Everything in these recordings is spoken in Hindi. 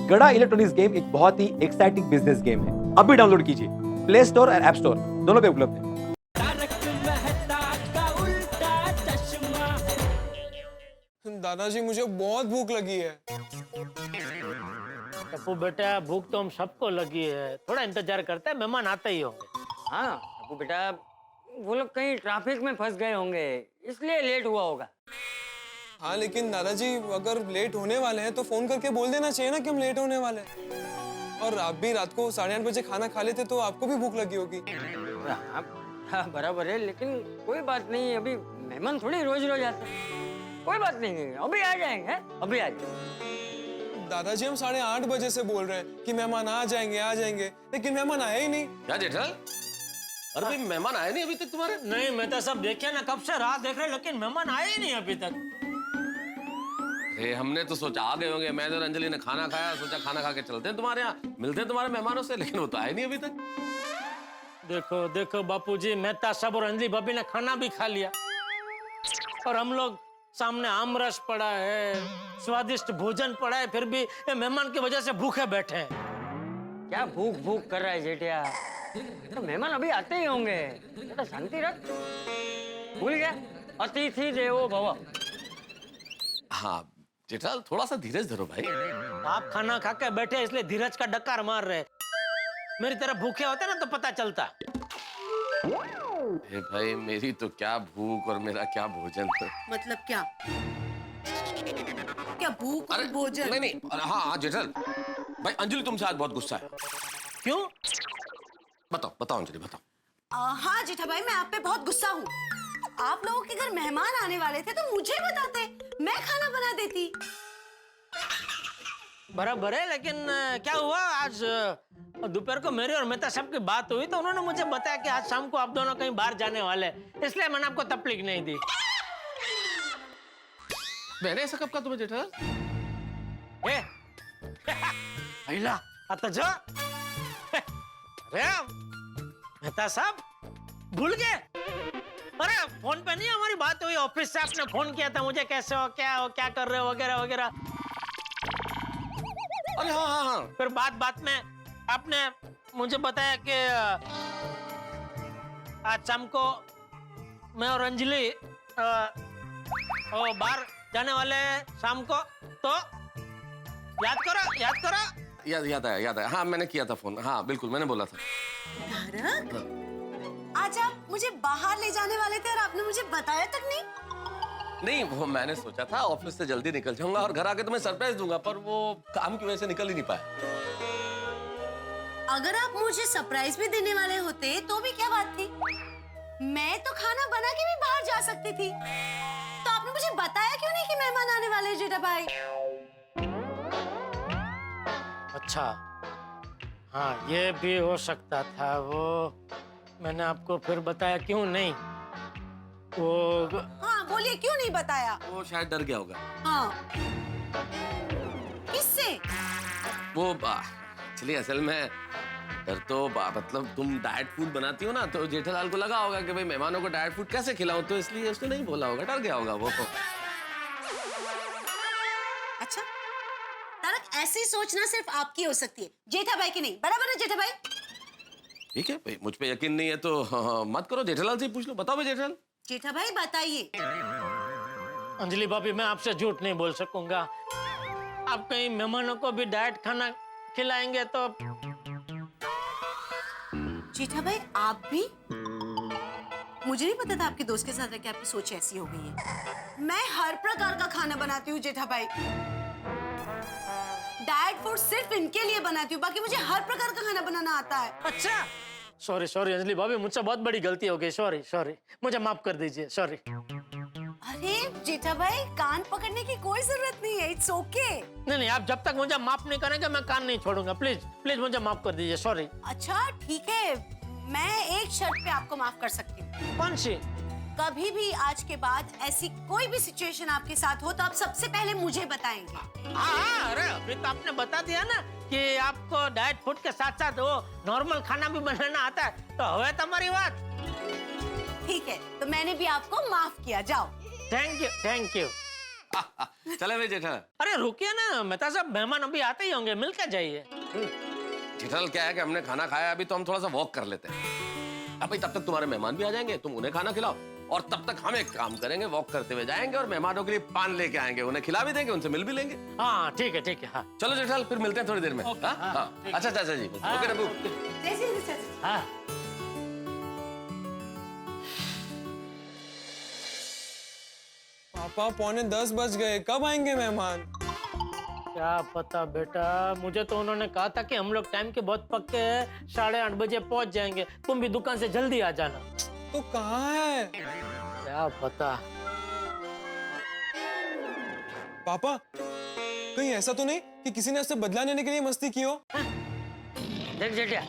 गड़ा इलेक्ट्रॉनिक्स गेम एक बहुत ही एक्साइटिंग बिजनेस गेम है। अभी डाउनलोड कीजिए, प्ले स्टोर और ऐप स्टोर दोनों पे उपलब्ध है। दादाजी मुझे बहुत भूख लगी है। टप्पू बेटा, भूख तो हम सबको लगी है, थोड़ा इंतजार करते हैं, मेहमान आते ही होंगे। हाँ टप्पू बेटा, वो लोग कहीं ट्रैफिक में फंस गए होंगे, इसलिए लेट हुआ होगा। हाँ लेकिन दादाजी अगर लेट होने वाले हैं तो फोन करके बोल देना चाहिए ना कि हम लेट होने वाले हैं। और आप भी रात को 8:30 बजे खाना खा लेते तो आपको भी भूख लगी होगी। हाँ बराबर है, लेकिन कोई बात नहीं, अभी मेहमान थोड़ी रोज रोज आते हैं। कोई बात नहीं, अभी आ जाएंगे, अभी आ जाएंगे। दादाजी हम 8:30 बजे से बोल रहे हैं कि मेहमान आ जाएंगे, लेकिन मेहमान आए ही नहीं। क्या जेठालाल? अरे भाई मेहमान आए नहीं अभी तक तुम्हारे? नहीं, मैं तो सब देखे ना, कब से राह देख रहे, लेकिन मेहमान आए ही नहीं अभी तक। अरे हमने तो सोचा आ गए होंगे, मैं और अंजलि ने खाना खाया, सोचा खाना खा के चलते हैं तुम्हारे यहाँ, मिलते हैं तुम्हारे मेहमानों से, लेकिन वो तो आए नहीं अभी तक। देखो देखो बापूजी, मेहता साहब और अंजलि भाभी ने खाना भी खा लिया और हम लोग सामने आमरस पड़ा है, स्वादिष्ट भोजन पड़ा है, फिर भी ये मेहमान की वजह से भूखे बैठे हैं। क्या भूख भूख कर रहा है जेठिया? तो मेहमान अभी आते ही होंगे, बेटा शांति रख। भूल गया, अतिथि देवो भव। हाँ जेठालाल, थोड़ा सा धीरज धरो भाई। आप खाना खा के बैठे इसलिए धीरज का डकार मार रहे, मेरी तरह भूखे होते ना तो पता चलता। हे भाई, मेरी तो क्या भूख और मेरा क्या भोजन। मतलब क्या? क्या भूख और भोजन? नहीं नहीं, हाँ हाँ जेठालाल भाई, अंजलि तुमसे आज बहुत गुस्सा है। क्यों? बताओ बताओ अंजलि बताओ। हाँ जेठा भाई, मैं आप पे बहुत गुस्सा हूँ। आप लोगों के घर मेहमान आने वाले थे तो मुझे बताते, मैं खाना बना देती। बराबर है, लेकिन क्या हुआ, आज दोपहर को मेरे और मेहता साहब की बात हुई तो उन्होंने मुझे बताया कि आज शाम को आप दोनों कहीं बाहर जाने वाले, इसलिए मैंने आपको तकलीफ नहीं दी। मैंने ऐसा कब कहा तुम्हें जेठालाल? अहिला आता जा। अरे मेहता साहब भूल गए? अरे फोन पे नहीं हमारी बात हुई, ऑफिस से आपने फोन किया था मुझे, कैसे हो, क्या कर रहे हो, वगैरह वगैरह। अरे हाँ हाँ हाँ, फिर बात में आपने मुझे बताया कि आज शाम को मैं और अंजलि बाहर जाने वाले हैं शाम को, तो याद करो। याद है, हाँ मैंने किया था फोन, हाँ बिल्कुल मैंने बोला था। तारक, आज आप मुझे बाहर ले जाने वाले थे और आपने मुझे बताया तक नहीं। नहीं, वो मैंने सोचा था ऑफिस से जल्दी निकल जाऊंगा और घर आके तुम्हें सरप्राइज दूंगा, पर वो काम की वजह से निकल ही नहीं पाया। अगर आप मुझे सरप्राइज भी देने वाले होते तो भी क्या बात थी, मैं तो खाना बना के भी बाहर जा सकती थी। तो आपने मुझे बताया क्यों नहीं कि मेहमान आने वाले हैं जेठा भाई? अच्छा हाँ, ये भी हो सकता था, वो मैंने आपको फिर बताया क्यों नहीं। वो हाँ बोलिए, क्यों नहीं बताया? वो शायद डर गया होगा। हाँ, किससे? वो एक्चुअली असल में डर तो मतलब तुम डाइट फूड बनाती हो ना, तो जेठालाल को लगा होगा कि भाई मेहमानों को डाइट फूड कैसे खिलाऊं, तो इसलिए उसने नहीं बोला होगा, डर गया होगा वो। अच्छा तारक, ऐसी सोचना सिर्फ आपकी हो सकती है, जेठा भाई की नहीं। बराबर है जेठा भाई? ठीक है भाई, मुझ पे यकीन नहीं है तो मत करो, जेठालाल से पूछ लो। बताओ भाई जेठालाल। जेठा भाई बताइए। अंजलि भाभी, मैं आपसे झूठ नहीं बोल सकूंगा। आप कहीं मेहमानों को भी डाइट खाना खिलाएंगे तो। जेठा भाई आप भी? मुझे नहीं पता था आपके दोस्त के साथ रह के आपकी सोच ऐसी हो गई है। मैं हर प्रकार का खाना बनाती हूँ जेठा भाई, डाइट फूड सिर्फ इनके लिए बनाती हूँ, बाकी मुझे हर प्रकार का खाना बनाना आता है। अच्छा, सॉरी अंजलि भाभी, मुझसे बहुत बड़ी गलती हो गई, सॉरी, मुझे माफ कर दीजिए, सॉरी। अरे जेठा भाई, कान पकड़ने की कोई जरूरत नहीं है, इट्स ओके। नहीं, आप जब तक मुझे माफ नहीं करेंगे मैं कान नहीं छोड़ूंगा, प्लीज मुझे माफ कर दीजिए, सॉरी। अच्छा ठीक है, मैं एक शर्त पे आपको माफ कर सकती हूँ। कौन सी? कभी भी आज के बाद ऐसी कोई भी सिचुएशन आपके साथ हो तो आप सबसे पहले मुझे बताएंगे। हाँ, अरे अभी तो आपने बता दिया ना कि आपको डाइट फूड के साथ साथ वो नॉर्मल खाना भी बनाना आता है, तो हुआ तुम्हारी बात। ठीक है, तो मैंने भी आपको माफ किया, जाओ। Thank you. चले भाई जेठालाल। अरे रुकिए ना मेहता साहब, मेहमान अभी आते ही होंगे, मिल के जाइए। जेठालाल क्या है कि हमने खाना खाया अभी, तो हम थोड़ा सा वॉक कर लेते हैं। अब भाई तब तक तुम्हारे मेहमान भी आ जाएंगे, तुम उन्हें खाना खिलाओ और तब तक हम एक काम करेंगे, वॉक करते हुए जाएंगे और मेहमानों के लिए पान लेके आएंगे, उन्हें खिला भी देंगे, उनसे मिल भी लेंगे। हाँ ठीक है ठीक है। हाँ चलो जेठालाल, फिर मिलते हैं थोड़ी देर में। ओके, हाँ? हाँ, हाँ। ठीक अच्छा चाचा जी, ओके रघु। जैसे चाचा। हाँ। पापा 9:45 बज गए, कब आएंगे मेहमान? क्या पता बेटा, मुझे तो उन्होंने कहा था कि हम लोग टाइम के बहुत पक्के हैं, 8:30 बजे पहुंच जाएंगे, तुम भी दुकान से जल्दी आ जाना। तो कहाँ है क्या पता। पापा? कहीं ऐसा तो नहीं कि किसी ने उससे बदला लेने के लिए मस्ती की हो? देख जेठिया,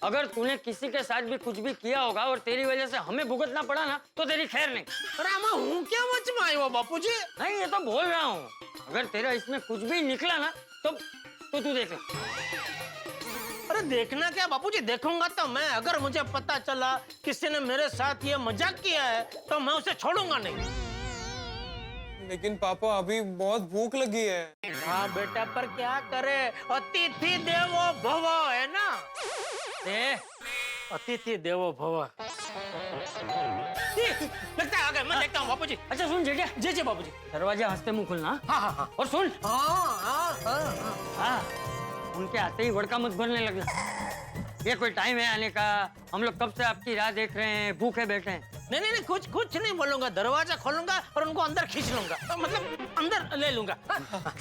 अगर तूने किसी के साथ भी कुछ भी किया होगा और तेरी वजह से हमें भुगतना पड़ा ना, तो तेरी खैर नहीं। अरे मैं हूँ क्या मच में आयो बापूजी? नहीं, ये तो बोल रहा हूँ, अगर तेरा इसमें कुछ भी निकला ना तो तू देख ले। अरे देखना क्या बापूजी, देखूंगा तो मैं। अगर मुझे पता चला किसी ने मेरे साथ ये मजाक किया है तो मैं उसे छोड़ूंगा नहीं। लेकिन पापा अभी बहुत भूख लगी है। हाँ बेटा, पर क्या करे, अतिथि देवो भव है ना। अतिथि देवो भव। लगता है आ गए, मैं देखता हूँ बापूजी। अच्छा सुन जेठिया, जी जी बापूजी। दरवाजा हंसते मुंह खोलना। हाँ हाँ हाँ। और सुन, हाँ, उनके आते ही वड़का मत भरने लगना। ये कोई टाइम है आने का? हम लोग कब से आपकी राह देख रहे हैं, भूखे बैठे हैं। नहीं कुछ नहीं बोलूंगा, दरवाजा खोलूंगा और उनको अंदर खींच लूंगा, मतलब अंदर ले लूंगा।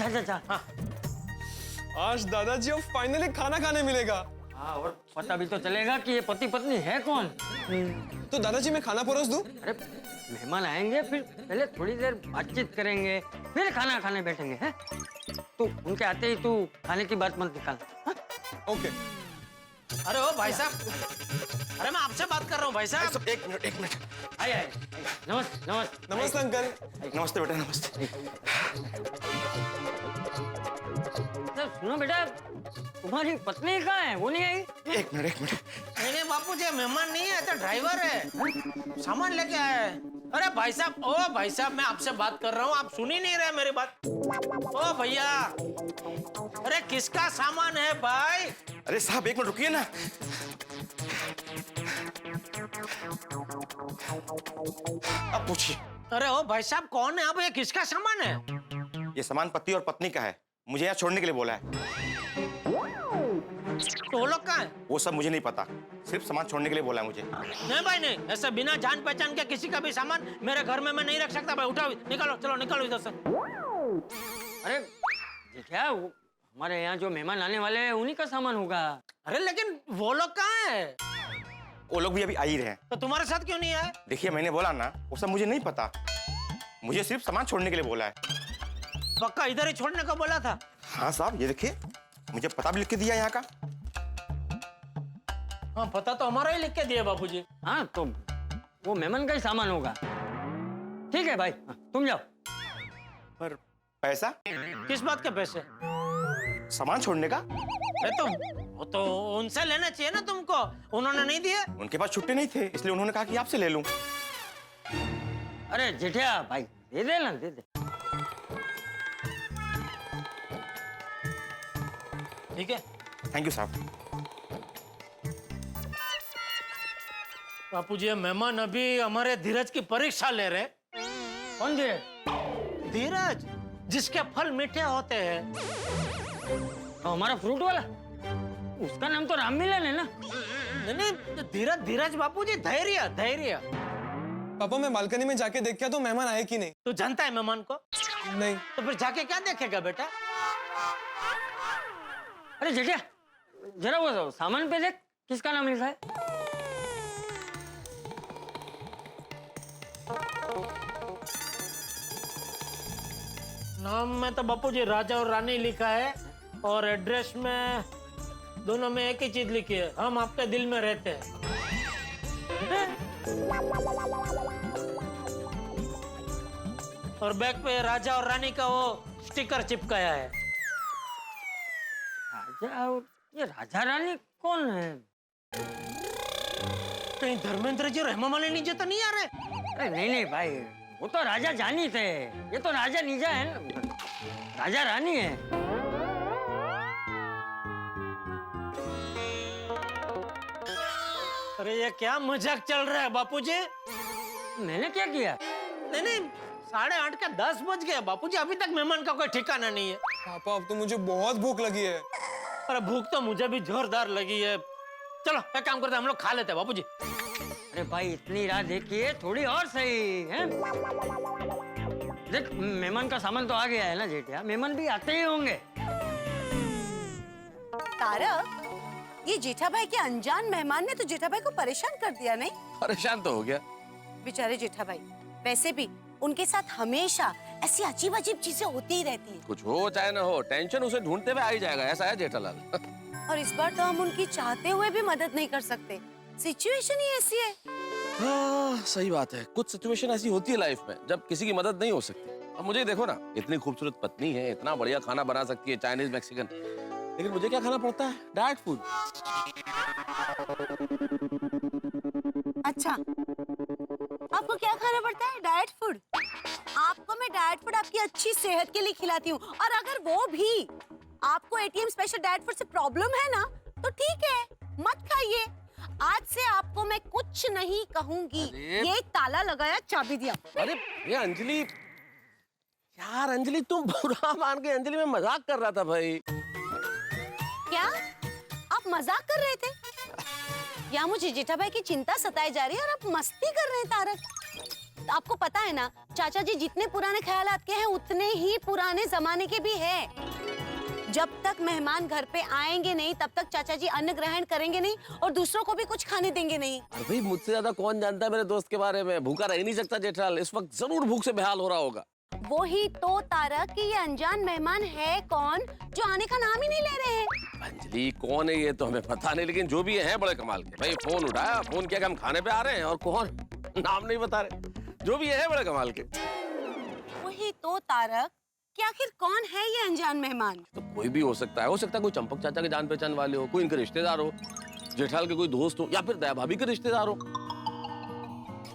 जा। आज दादाजी अब फाइनली खाना खाने मिलेगा। हाँ, और पता भी तो चलेगा कि ये पति पत्नी है कौन। तो दादाजी मैं खाना परोस दूं? अरे मेहमान आएंगे, फिर पहले थोड़ी देर बातचीत करेंगे, फिर खाना खाने बैठेंगे, हैं? तू उनके आते ही तू खाने की बात मत निकाल। हाँ? ओके। अरे ओ भाई साहब, अरे मैं आपसे बात कर रहा हूँ भाई साहब। एक मिनट। आइए नमस्ते। नमस्ते अंकल। नमस्ते बेटा, नमस्ते। सुनो बेटा, तुम्हारी पत्नी कहाँ है? वो नहीं आई? एक मिनट। नहीं बापूजी, मेहमान नहीं है, तो ड्राइवर है, सामान लेके आया है। अरे भाई साहब, ओ भाई साहब, मैं आपसे बात कर रहा हूँ, आप सुन ही नहीं रहे मेरी बात। ओ भैया, अरे किसका सामान है भाई? अरे साहब एक मिनट रुकिए ना। अब पूछिए। अरे ओ भाई साहब, कौन है आप? ये किसका सामान है? ये सामान पति और पत्नी का है, मुझे यहाँ छोड़ने के लिए बोला है। तो वो लोग कहाँ है? वो सब मुझे नहीं पता, सिर्फ सामान छोड़ने के लिए बोला है मुझे। नहीं भाई नहीं, ऐसा बिना जान पहचान के किसी का भी सामान मेरे घर में मैं नहीं रख सकता भाई। उठाओ, निकालो, चलो निकालो इधर से। अरे ये क्या, हमारे यहाँ जो मेहमान आने वाले हैं उन्हीं का सामान होगा। अरे लेकिन वो लोग कहाँ है? वो लोग भी अभी आ ही रहे हैं। तो तुम्हारे साथ क्यों नहीं आए? देखिए मैंने बोला ना, वो सब मुझे नहीं पता, मुझे सिर्फ सामान छोड़ने के लिए बोला है। पक्का इधर ही छोड़ने को बोला था? हाँ साहब, ये देखिए, मुझे पता भी लिख के दिया यहाँ का। हाँ, पता तो हमारा ही लिख के दिया बापूजी। हाँ, तो वो मेहमान का ही सामान होगा। ठीक है भाई, तुम जाओ। पर पैसा? किस बात के पैसे? सामान छोड़ने का? वो तो उनसे लेना चाहिए ना तुमको, उन्होंने नहीं दिए। उनके पास छुट्टे नहीं थे, इसलिए उन्होंने कहा कि आपसे ले लूं। अरे जेठिया भाई, दे दे ना, दे दे। ठीक है। थैंक यू साहब। बापूजी, मेहमान अभी हमारे धीरज की परीक्षा ले रहे। कौन दे? धीरज, जिसके फल मीठे होते हैं। तो हमारा फ्रूट वाला, उसका नाम तो राम मिलन है ना? नहीं, धीरज बापूजी, धैर्य। पापा मैं बालकनी में जाके देख के तो मेहमान आए कि नहीं। तू जानता है मेहमान को? नहीं। तो फिर जाके क्या देखेगा बेटा? अरे जेठिया, जरा वो सामान पे देख, किसका नाम लिखा है? नाम में तो बापूजी राजा और रानी लिखा है, और एड्रेस में दोनों में एक ही चीज लिखी है, हम आपके दिल में रहते हैं। और बैग पे राजा और रानी का वो स्टिकर चिपकाया है। राजा और ये राजा रानी कौन है? कहीं धर्मेंद्र जी और हेमा मालिनी जी तो नहीं आ रहे? अरे नहीं भाई, वो तो राजा जानी थे, ये तो राजा नीजा है ना, राजा रानी है। अरे ये क्या मजाक चल रहा है बापूजी? मैंने क्या किया? नहीं नहीं, 8:30 के 10 बज गए बापूजी, अभी तक मेहमान का कोई ठिकाना नहीं है। पापा अब तो मुझे बहुत भूख लगी है। अरे भूख तो मुझे भी जोरदार लगी है। चलो एक काम करते हैं, हम लोग खा लेते हैं बापूजी। अरे भाई इतनी रात देखिए, थोड़ी और सही है। देख मेहमान का सामान तो आ गया है ना जेठिया, मेहमान भी आते ही होंगे। तारक, ये जेठा भाई के अनजान मेहमान ने तो जेठा भाई को परेशान कर दिया नहीं? परेशान तो हो गया। बेचारे जेठा भाई, वैसे भी उनके साथ हमेशा ऐसी अजीब अजीब चीजें होती ही रहती है। कुछ हो चाहे ना हो, टेंशन उसे ढूंढते हुए आ ही जाएगा, ऐसा है जेठालाल। और इस बार तो हम उनकी चाहते हुए भी मदद नहीं कर सकते, सिचुएशन ही ऐसी है। हाँ सही बात है, कुछ सिचुएशन ऐसी होती है लाइफ में जब किसी की मदद नहीं हो सकती। अब मुझे देखो ना, इतनी खूबसूरत पत्नी है, इतना बढ़िया खाना बना सकती है, चाइनीज मैक्सिकन, लेकिन मुझे क्या खाना पड़ता है? Diet food. अच्छा, आपको क्या खाना पड़ता है? Diet food? आपको मैं डाइट फूड आपकी अच्छी सेहत के लिए खिलाती हूँ, और अगर वो भी आपको एटीएम स्पेशल डाइट फूड से प्रॉब्लम है ना, तो ठीक है, मत खाइए। आज से आपको मैं कुछ नहीं कहूंगी। ये ताला लगाया, चाबी दिया। अरे ये अंजलि, यार अंजलि तुम बुरा मान के, अंजलि मैं मजाक कर रहा था भाई। क्या आप मजाक कर रहे थे? या मुझे जेठा भाई की चिंता सताई जा रही है और आप मस्ती कर रहे हैं तारक? आपको पता है ना, चाचा जी जितने पुराने ख्यालात के हैं उतने ही पुराने जमाने के भी हैं। जब तक मेहमान घर पे आएंगे नहीं तब तक चाचा जी अन्न ग्रहण करेंगे नहीं और दूसरों को भी कुछ खाने देंगे नहीं। अरे भाई मुझसे ज्यादा कौन जानता है मेरे दोस्त के बारे में? भूखा रह ही नहीं सकता जेठालाल, इस वक्त जरूर भूख से बेहाल हो रहा होगा। वो ही तो तारक कि ये अनजान मेहमान है कौन जो आने का नाम ही नहीं ले रहे हैं। अंजलि कौन है ये तो हमें पता नहीं, लेकिन जो भी है बड़े कमाल के। भाई फोन उठाया, फोन किया कि हम खाने पे आ रहे हैं, और कौन नाम नहीं बता रहे। जो भी है बड़े कमाल के। वही तो तारक कि आखिर कौन है ये अनजान मेहमान? तो कोई भी हो सकता है कोई चंपक चाचा के जान पहचान वाले हो, कोई इनके रिश्तेदार हो, जेठालाल के कोई दोस्त हो, या फिर दया भाभी के रिश्तेदार हो,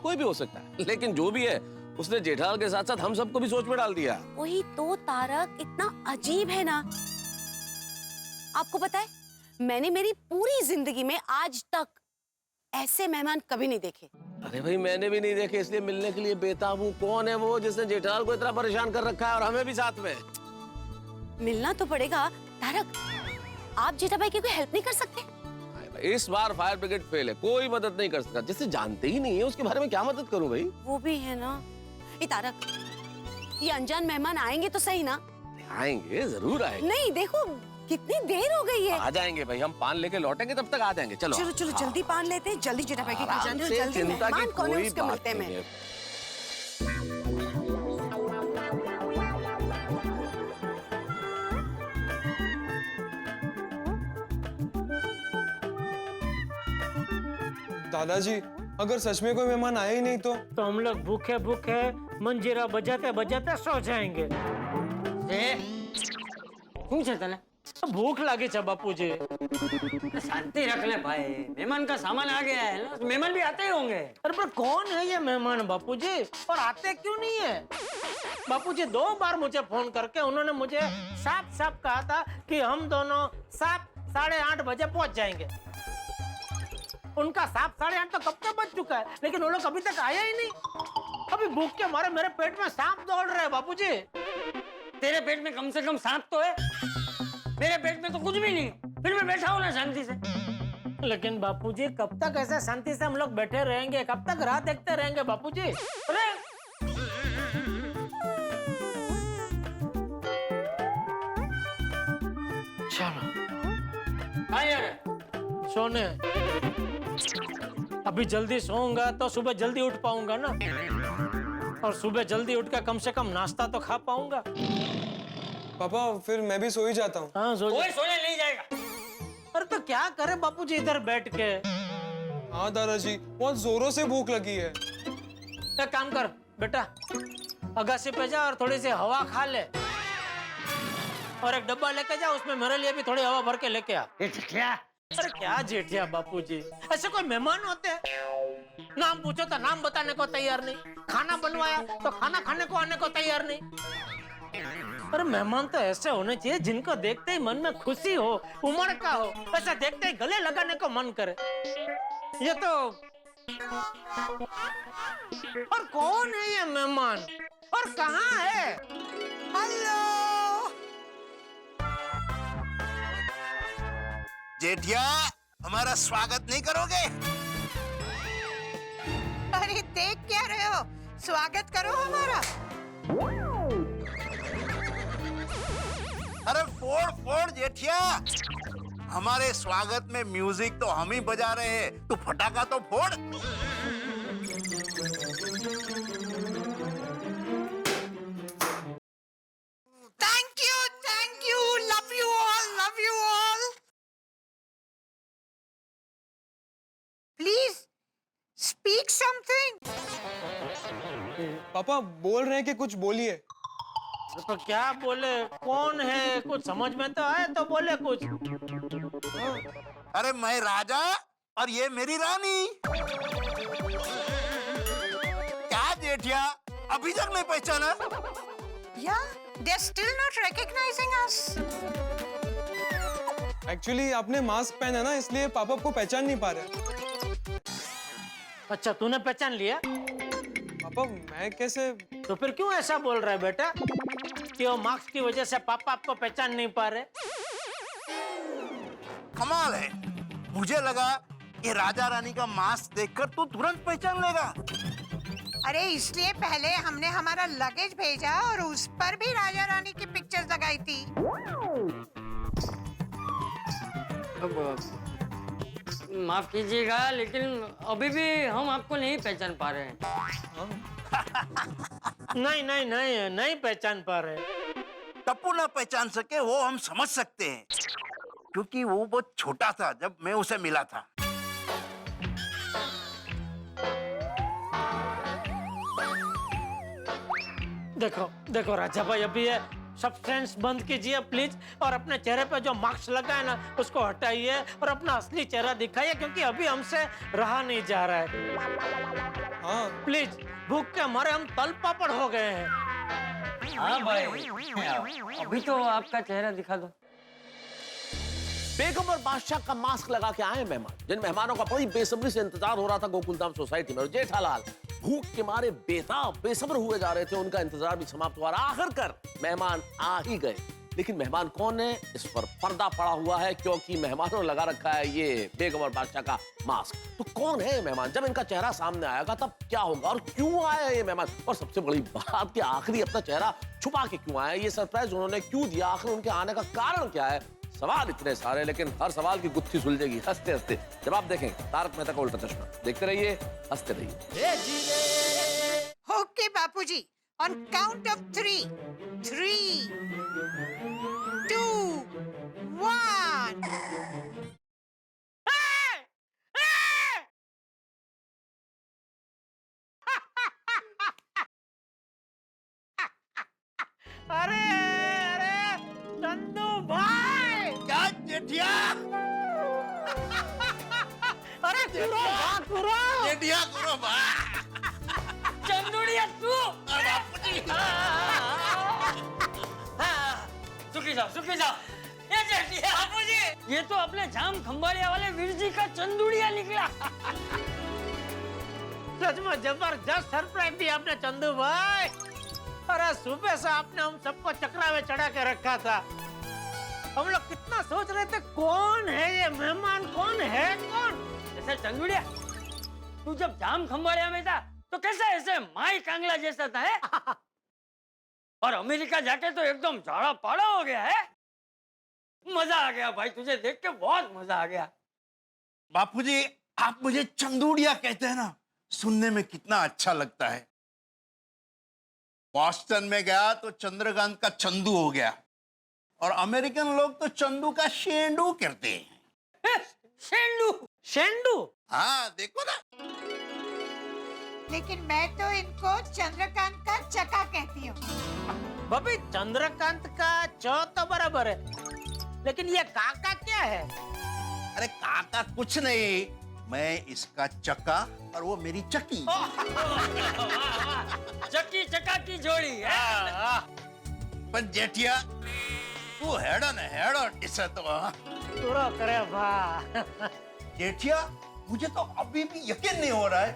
कोई भी हो सकता है। लेकिन जो भी है उसने जेठालाल के साथ साथ हम सबको भी सोच में डाल दिया। वही तो तारक, इतना अजीब है ना। आपको पता है, मैंने मेरी पूरी जिंदगी में आज तक ऐसे मेहमान कभी नहीं देखे। अरे भाई मैंने भी नहीं देखे, इसलिए मिलने के लिए बेताब हूँ। कौन है वो जिसने जेठालाल को इतना परेशान कर रखा है, और हमें भी साथ में? मिलना तो पड़ेगा तारक। आप जेठा भाई की कोई हेल्प नहीं कर सकते? इस बार फायर ब्रिगेड फेल है, कोई मदद नहीं कर सकता। जिसे जानते ही नहीं है उसके बारे में क्या मदद करूं भाई? वो भी है ना। ये तारक, ये अनजान मेहमान आएंगे तो सही ना? आएंगे, जरूर आएंगे। नहीं देखो कितनी देर हो गई है। आ जाएंगे भाई, हम पान लेके लौटेंगे तब तक आ जाएंगे। चलो चलो चलो जल्दी पान लेते हैं, जल्दी जेठा भाई के घर जाने दो, जल्दी। चिंता की मेहमान कौन है कोई उसके बात मिलते हैं नहीं मैं। है। दादाजी अगर सच में कोई मेहमान आए ही नहीं तो हम लोग भूखे भूखे मंजीरा बजाते बजाते सो जाएंगे। શું છે તને? भूख लगी है बापूजी। शांति रख ले भाई, मेहमान का सामान आ गया है ना, मेहमान भी आते ही होंगे। अरे पर कौन है ये मेहमान बापूजी, और आते क्यों नहीं है? बापूजी 2 बार मुझे फोन करके उन्होंने मुझे साफ साफ कहा था कि हम दोनों 7-8:30 बजे पहुंच जाएंगे। उनका 7-8:30 तो कब तक बज चुका है, लेकिन वो लोग अभी तक आया ही नहीं। अभी भूख के मारे मेरे पेट में सांप दौड़ रहे हैं बापूजी। तेरे पेट में कम से कम सांप तो है, मेरे पेट में तो कुछ भी नहीं, फिर मैं बैठा हूँ ना शांति से। लेकिन बापूजी कब तक ऐसे शांति से हम लोग बैठे रहेंगे, कब तक राह देखते रहेंगे बापूजी? अरे चलो हाँ यार, सोने, अभी जल्दी सोऊंगा तो सुबह जल्दी उठ पाऊंगा ना, और सुबह जल्दी उठ के कम से कम नाश्ता तो खा पाऊंगा। पापा फिर मैं भी सो ही जाता हूँ। हाँ सो जा। कोई सोने नहीं जाएगा। अरे तो क्या करे बापूजी इधर बैठ के? हाँ दादाजी बहुत जोरों से भूख लगी है। एक काम कर बेटा, अगासी पे जा और थोड़ी सी हवा खा ले, और एक डब्बा लेके जा, उसमें मेरे लिए भी थोड़ी हवा भर के लेके आ। ये चिट्ठिया, अरे क्या जेठिया बापूजी, ऐसे कोई मेहमान होते हैं? नाम पूछो तो नाम बताने को तैयार नहीं, खाना बनवाया तो खाना खाने को आने को तैयार नहीं। अरे मेहमान तो ऐसे होने चाहिए जिनको देखते ही मन में खुशी हो, उमड़ का हो, ऐसा देखते ही गले लगाने को मन करे। ये तो और कौन है ये मेहमान और कहाँ है? हेलो जेठिया, हमारा स्वागत नहीं करोगे? अरे देख क्या रहे हो, स्वागत करो हमारा। अरे फोड़ फोड़ जेठिया, हमारे स्वागत में म्यूजिक तो हम ही बजा रहे हैं, तू फटाका तो फोड़। Thank you, love you all. Please speak something. पापा बोल रहे हैं कि कुछ बोलिए। तो क्या बोले, कौन है, कुछ समझ में तो आए तो बोले कुछ। अरे मैं राजा और ये मेरी रानी। क्या जेठिया, अभी तक नहीं पहचाना? Yeah, they're still not recognizing us. Actually आपने मास्क पहना है ना, इसलिए पापा आपको पहचान नहीं पा रहे। अच्छा तूने पहचान लिया? पापा मैं कैसे? तो फिर क्यों ऐसा बोल रहा है बेटा कि वो मार्क्स की वजह से पापा आपको पहचान नहीं पा रहे? कमाल है, मुझे लगा ये राजा रानी का मास्क देखकर तू तुरंत पहचान लेगा। अरे इसलिए पहले हमने हमारा लगेज भेजा और उस पर भी राजा रानी की पिक्चर्स लगाई थी। अब माफ कीजिएगा, लेकिन अभी भी हम आपको नहीं पहचान पा रहे हैं। नहीं पहचान पा रहे। टप्पू ना पहचान सके वो हम समझ सकते हैं, क्योंकि वो बहुत छोटा था जब मैं उसे मिला था। देखो राजा भाई, अभी ये सब्सटेंस बंद कीजिए प्लीज, और अपने चेहरे पे जो मार्क्स लगा है ना उसको हटाइए और अपना असली चेहरा दिखाइए, क्योंकि अभी हमसे रहा नहीं जा रहा है। हाँ प्लीज, भूख के मारे हम तल पापड़ हो गए हैं। हाँ भाई, अभी तो आपका चेहरा दिखा दो। बेगम और बादशाह का मास्क लगा के आए मेहमान, जिन मेहमानों का बड़ी बेसब्री से इंतजार हो रहा था गोकुलधाम सोसाइटी में, और जेठालाल भूख के मारे बेताब बेसब्र हुए जा रहे थे। उनका इंतजार भी समाप्त हुआ, आखिरकार मेहमान आ ही गए। लेकिन मेहमान कौन है, इस पर पर्दा पड़ा हुआ है, क्योंकि मेहमानों लगा रखा है ये बेगम और बादशाह का मास्क। तो कौन है ये मेहमान? जब इनका चेहरा सामने आएगा तब क्या होगा, और क्यों आया ये मेहमान? और सबसे बड़ी बात कि आखिरी अपना चेहरा छुपा के क्यों आया, ये सरप्राइज उन्होंने क्यों दिया, आखिर उनके आने का कारण क्या है? सवाल इतने सारे, लेकिन हर सवाल की गुत्थी सुलझेगी हंसते हंसते जब आप देखें तारक मेहता का उल्टा चश्मा। देखते रहिए, हंसते रहिए। Okay Bapuji, on count of 3, 3, 2, 1। अरे चंदू भाई, क्या जेठिया? अरे करो जेठिया करो भाई। चंदुड़िया तू! सुखी जाओ। ये जेठिया बाबूजी, ये तो अपने जाम खंबाड़िया वाले वीर जी का चंदुड़िया निकला। सच में जबरदस्त सरप्राइज दिया आपने चंदू भाई। अरे सुबह से आपने हम सबको चक्रा में चढ़ा के रखा था। हम लोग कितना सोच रहे थे कौन है ये मेहमान, कौन है कौन? ऐसा चंदुड़िया, तू जब जाम खंबाड़िया में था तो कैसा ऐसे माई कांगला जैसा था है? और अमेरिका जाके तो एकदम झाड़ा पाड़ा हो गया है। मजा आ गया भाई, तुझे देख के बहुत मजा आ गया। बापूजी, आप मुझे चंदूड़िया कहते हैं ना, सुनने में कितना अच्छा लगता है। बॉस्टन में गया तो चंद्रकांत का चंदू हो गया, और अमेरिकन लोग तो चंदू का शेंडू कहते हैं। शेंडू? हाँ देखो ना। लेकिन मैं तो इनको चंद्रकांत का चका कहती हूँ। भाभी चंद्रकांत का च तो बराबर है, लेकिन ये काका क्या है? अरे काका कुछ नहीं, मैं इसका चक्का और वो मेरी चक्की। चक्की चक्का की जोड़ी है। पर जेठिया तू हेडन दिसत वा। पूरा करे भा। जेठिया मुझे तो अभी भी यकीन नहीं हो रहा है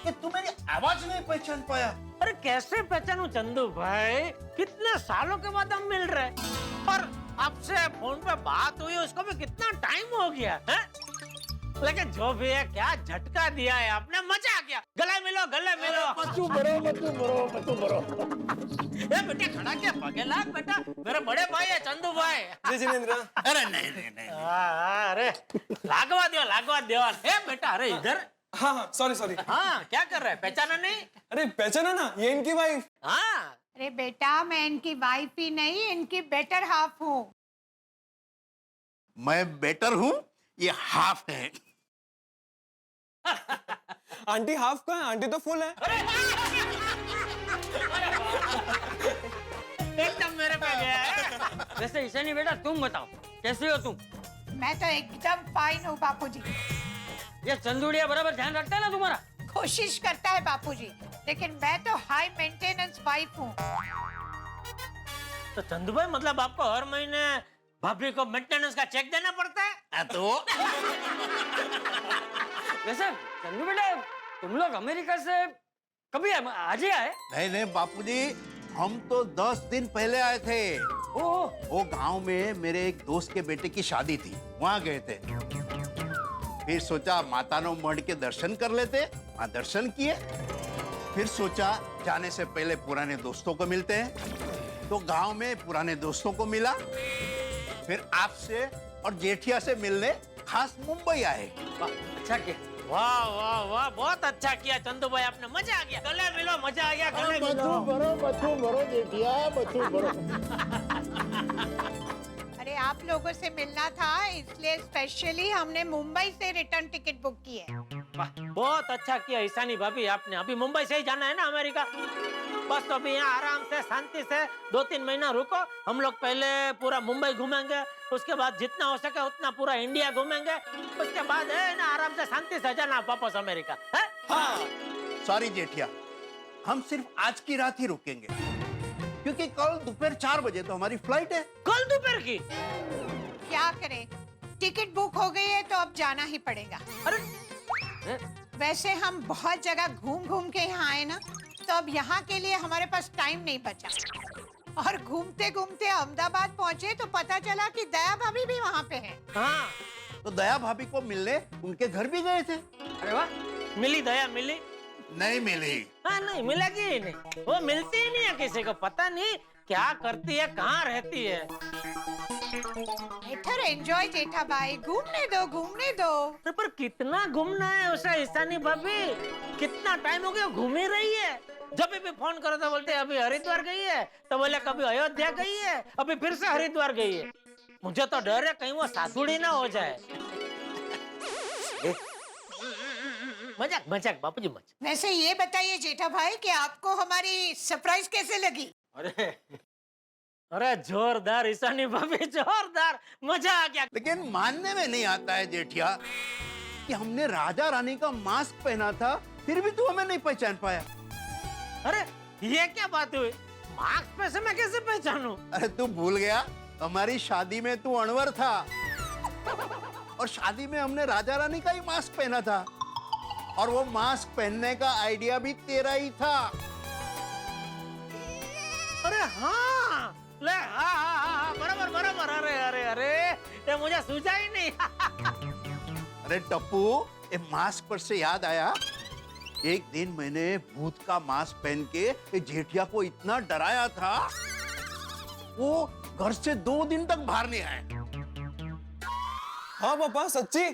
कि तू मेरी आवाज नहीं पहचान पाया। अरे कैसे पहचानू चंदू भाई, कितने सालों के बाद हम मिल रहे हैं और आपसे फोन पे बात हुई उसको भी कितना टाइम हो गया है? लेकिन जो भी है क्या झटका दिया है आपने, मजा आ गया। गले मिलो गले मिलो। मत बरो। ए बेटे खड़ा क्या पगे लाग बेटा, मेरे बड़े भाई है चंदू भाई। जी जिनेंद्र। अरे नहीं। अरे लागवा दियो। ए बेटा अरे इधर। हाँ सॉरी। हाँ क्या कर रहा है, पहचाना नहीं? अरे पहचाना ना, ये इनकी वाइफ। हाँ अरे बेटा मैं इनकी वाइफ ही नहीं, इनकी बेटर हाफ हूँ। मैं बेटर हूँ, ये हाफ है। आंटी हाफ का है, आंटी तो फुल है। एकदम मेरे पे गया है। वैसे ईशानी बेटा तुम बताओ कैसे हो तुम? मैं तो एकदम फाइन हूँ बापूजी। ये चंदुड़िया बराबर ध्यान रखता है ना तुम्हारा? कोशिश करता है बापूजी, लेकिन मैं तो हाई मेंटेनेंस वाइफ हूँ। तो चंदू भाई मतलब आपको हर महीने भाभी को मेंटेनेंस का चेक देना पड़ता है? तो वैसे चंदू बेटा तुम लोग अमेरिका से कभी आज ही आए? नहीं बापूजी, हम तो 10 दिन पहले आए थे। ओह वो गांव में मेरे एक दोस्त के बेटे की शादी थी, वहां गए थे। फिर सोचा मातानो मढ़ के दर्शन कर लेते, वहां दर्शन किए। फिर सोचा जाने से पहले पुराने दोस्तों को मिलते हैं, तो गांव में पुराने दोस्तों को मिला। फिर आपसे और जेठिया से मिलने खास मुंबई आए। अच्छा किया। वाह वाह वाह, बहुत अच्छा किया चंदू भाई आपने, मजा आ गया। गले मिलो, मजा आ गया। गले मिलो। अरे आप लोगों से मिलना था, इसलिए स्पेशली हमने मुंबई से रिटर्न टिकट बुक की है। बहुत अच्छा किया ईशानी भाभी आपने। अभी मुंबई से ही जाना है ना अमेरिका? बस तो अभी यहाँ आराम से शांति से 2-3 महीना रुको। हम लोग पहले पूरा मुंबई घूमेंगे, उसके बाद जितना हो सके उतना पूरा इंडिया घूमेंगे, उसके बाद है ना आराम से शांति से जाना वापस अमेरिका है? हाँ सॉरी जेठिया, हम सिर्फ आज की रात ही रुकेंगे, क्योंकि कल दोपहर 4 बजे तो हमारी फ्लाइट है। कल दोपहर की? क्या करें, टिकट बुक हो गई है तो अब जाना ही पड़ेगा। अरे वैसे हम बहुत जगह घूम घूम के यहाँ आए ना, तो अब यहाँ के लिए हमारे पास टाइम नहीं बचा। और घूमते घूमते अहमदाबाद पहुँचे तो पता चला कि दया भाभी भी वहाँ पे है। हाँ तो दया भाभी को मिलने उनके घर भी गए थे। अरे वाह, मिली दया मिली? नहीं मिली। हाँ नहीं मिलेगी ही नहीं, वो मिलती ही नहीं है किसी को। पता नहीं क्या करती है, कहाँ रहती है। बेटर एंजॉय जेठा भाई, घूमने दो। तो पर कितना घूमना है उसे ईशानी भाभी? कितना टाइम हो गया घूम ही रही है। जब भी फोन करो तो बोलते अभी हरिद्वार गई है, तो बोले कभी अयोध्या गई है, अभी फिर से हरिद्वार गई है। मुझे तो डर है कहीं वो सासुड़ी ना हो जाए। मजाक बापूजी मजाक। वैसे ये बताइए जेठा भाई कि आपको हमारी सरप्राइज कैसे लगी? अरे जोरदार ईशानी भाभी, जोरदार, मजा आ गया। लेकिन मानने में नहीं आता है जेठिया कि हमने राजा रानी का मास्क पहना था, फिर भी तू हमें नहीं पहचान पाया। अरे ये क्या बात हुई? मास्क पे से मैं कैसे पहचानूं? अरे तू भूल गया, हमारी शादी में तू अनवर था, और शादी में हमने राजा रानी का ही मास्क पहना था, और वो मास्क पहनने का आइडिया भी तेरा ही था। अरे हाँ, ले हाँ, बराबर। अरे ये मुझे सूझा ही नहीं। अरे टप्पू, ये मास्क पर से याद आया, एक दिन मैंने भूत का मास्क पहन के ये जेठिया को इतना डराया था, वो घर से 2 दिन तक बाहर नहीं आया। हाँ पापा सच्ची।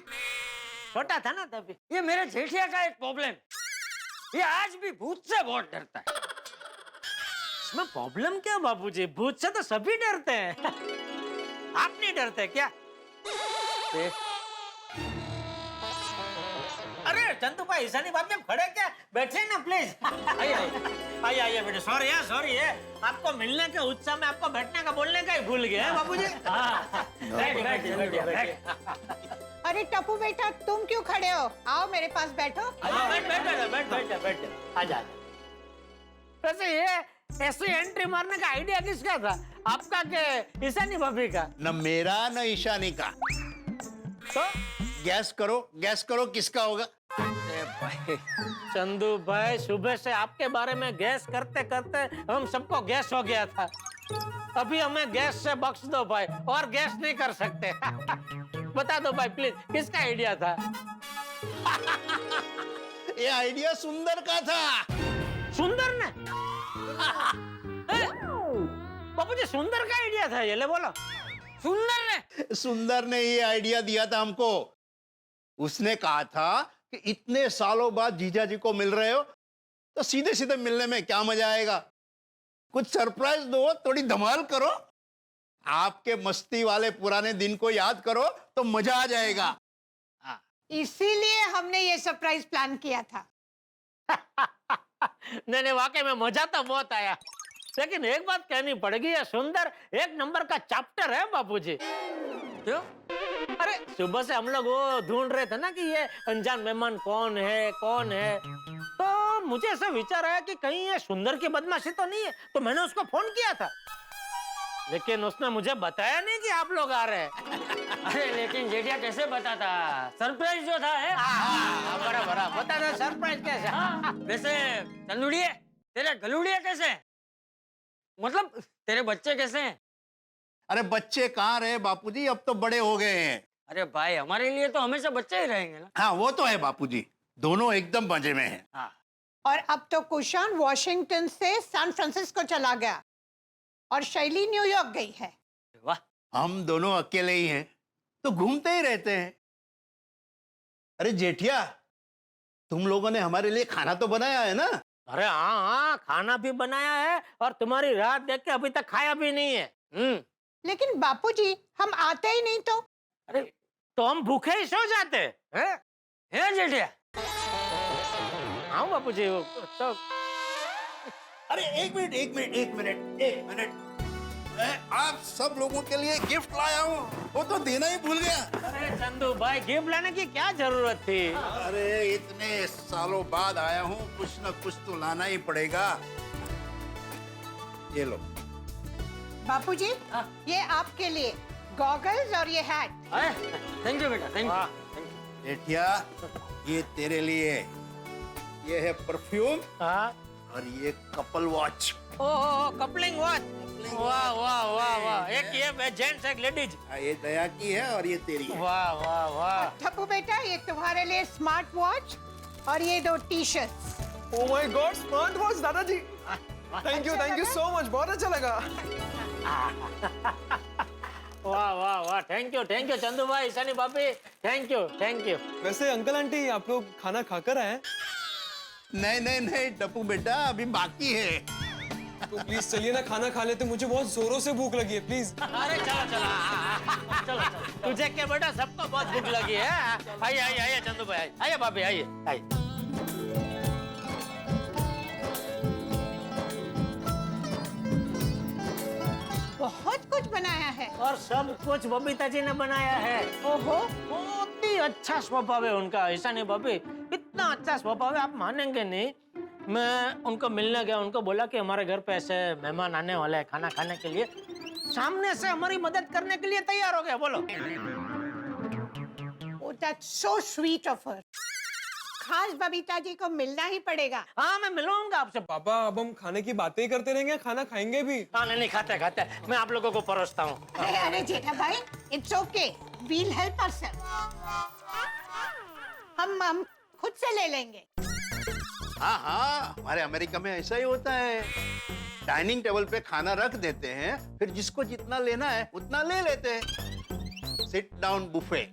छोटा था ना तभी। ये मेरे जेठिया का एक प्रॉब्लम, ये आज भी भूत से बहुत डरता है। इसमें प्रॉब्लम क्या बाबूजी? भूत से तो सभी डरते हैं। आप नहीं डरते क्या? अरे चंदू भाई, ईशानी भाभी आप खड़े क्या? बैठे ना प्लीज। आइए बेटे। सॉरी है, आपको मिलने के उत्साह में आपको बैठने का बोलने का ही भूल गया है बाबूजी। बैठ। अरे टप्पू बेटा तुम क्यों खड़े हो? आओ मेरे पास बैठो। हाँ, बैठ आजा। वैसे ये ऐसी एंट्री मारने का आइडिया किसका था, आपका के ईशानी भाभी का? न मेरा न ईशानी का। तो गैस करो किसका होगा? चंदू भाई, सुबह से आपके बारे में गैस करते करते हम सबको गैस हो गया था। अभी हमें गैस से बख्श दो भाई, और गैस नहीं कर सकते। बता दो भाई प्लीज, किसका आइडिया था? ये आइडिया सुंदर का था। सुंदर ने? बापू जी, सुंदर का आइडिया था ये? ले बोलो। सुंदर ने ये आइडिया दिया था हमको। उसने कहा था कि इतने सालों बाद जीजा जी को मिल रहे हो तो सीधे सीधे मिलने में क्या मजा आएगा, कुछ सरप्राइज दो, थोड़ी धमाल करो, आपके मस्ती वाले पुराने दिन को याद करो तो मजा आ जाएगा। इसीलिए हमने ये सरप्राइज प्लान किया था। नहीं, वाकई में मजा तो बहुत आया, लेकिन एक बात कहनी पड़ेगी, ये सुंदर एक नंबर का चैप्टर है बापूजी। क्यों? अरे सुबह से हम लोग वो ढूंढ रहे थे ना कि ये अनजान मेहमान कौन है, तो मुझे ऐसा विचार आया कि कहीं ये सुंदर की बदमाशी तो नहीं है, तो मैंने उसको फोन किया था, लेकिन उसने मुझे बताया नहीं कि आप लोग आ रहे हैं। अरे लेकिन जेठिया कैसे बताता? सरप्राइज जो था है। बराबर बता दो, सरप्राइज कैसे? हाँ, वैसे चंदुड़िए, तेरे गलुड़िए कैसे हैं? मतलब तेरे बच्चे कैसे हैं? अरे बच्चे कहाँ रहे बापूजी, अब तो बड़े हो गए हैं। अरे भाई, हमारे लिए तो हमेशा बच्चे ही रहेंगे ना। हाँ वो तो है बापूजी, दोनों एकदम मजे में हैं। हाँ। और अब तो कुशान वॉशिंगटन से सैन फ्रांसिस्को चला गया और शैली न्यूयॉर्क गई है। वाह, हम दोनों अकेले ही हैं तो घूमते ही रहते हैं। अरे जेठिया, तुम लोगों ने हमारे लिए खाना तो बनाया है ना? अरे हाँ, खाना भी बनाया है, और तुम्हारी रात देख के अभी तक खाया भी नहीं है। लेकिन बापूजी, हम आते ही नहीं तो? अरे तो हम भूखे ही सो जाते हैं? है जेठिया? हाँ बापूजी, तो अरे एक मिनट, मैं आप सब लोगों के लिए गिफ्ट लाया हूँ, वो तो देना ही भूल गया। अरे चंदू भाई, गिफ्ट लाने की क्या जरूरत थी? अरे इतने सालों बाद आया हूँ, कुछ न कुछ तो लाना ही पड़ेगा। ये लो। बापूजी, ये आपके लिए गॉगल्स और ये हैट। थैंक यू बेटा, थैंक यू। जेठिया, ये तेरे लिए, ये है परफ्यूम, हाँ, और ये कपल वॉच। ओह, कपलिंग वॉच। वाह वाह वाह वाह, एक ये जेंट्स, एक लेडीज। ये दया की है और ये तेरी है। वाह वाह वाह। टप्पू बेटा, ये तुम्हारे लिए स्मार्ट वॉच और ये 2 t-shirts. Oh my god, smart watch दादाजी। थैंक यू सो मच, बहुत अच्छा लगा। वाह वाह वाह, थैंक यू चंदू भाई, ईशानी भाभी, थैंक यू। वैसे अंकल आंटी, आप लोग खाना खाकर आए? नहीं टप्पू बेटा, अभी बाकी है। तो प्लीज चलिए ना, खाना खा लेते, मुझे बहुत जोरों से भूख लगी है, प्लीज। अरे चलो, तुझे क्या बेटा, सबको बहुत भूख लगी है। आइए चंदू भाई, आइए भाभी, आइए। बहुत कुछ बनाया है। और सब कुछ बबीता जी ने बनाया है। ओहो, बहुत ही अच्छा स्वभाव है उनका, ईशानी भाभी, इतना अच्छा स्वभाव है, आप मानेंगे नहीं। मैं उनको मिलने गया, उनको बोला कि हमारे घर पे ऐसे मेहमान आने वाले हैं खाना खाने के लिए, सामने से हमारी मदद करने के लिए तैयार हो गया। बोलो। Oh, that's so sweet of her. खास बबीता जी को मिलना ही पड़ेगा। हाँ, मैं मिलूंगा आपसे। पापा, अब हम खाने की बातें ही करते रहेंगे, खाना खाएंगे भी? हाँ, नहीं खाते, मैं आप लोगों को परोसता हूँ। अरे जेठा भाई, it's okay. We'll help ourselves. हम खुद से ले लेंगे। हाँ, हमारे अमेरिका में ऐसा ही होता है। डाइनिंग टेबल पे खाना रख देते हैं, फिर जिसको जितना लेना है उतना ले लेते हैं। Sit down buffet.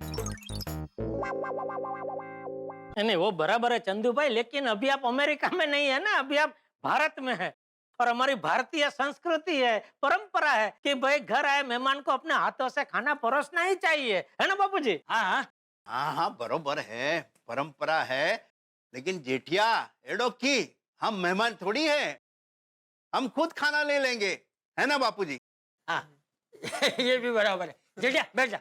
नहीं, वो बराबर है चंदू भाई, लेकिन अभी आप अमेरिका में नहीं है ना, अभी आप भारत में है, और हमारी भारतीय संस्कृति है, परंपरा है कि भाई घर आए मेहमान को अपने हाथों से खाना परोसना ही चाहिए, है ना बापूजी? हाँ, बरोबर है, परंपरा है, लेकिन जेठिया एडोकी, हम मेहमान थोड़ी हैं, हम खुद खाना ले लेंगे, है ना बापूजी? हाँ, ये भी बराबर है। जेठिया बैठ जा।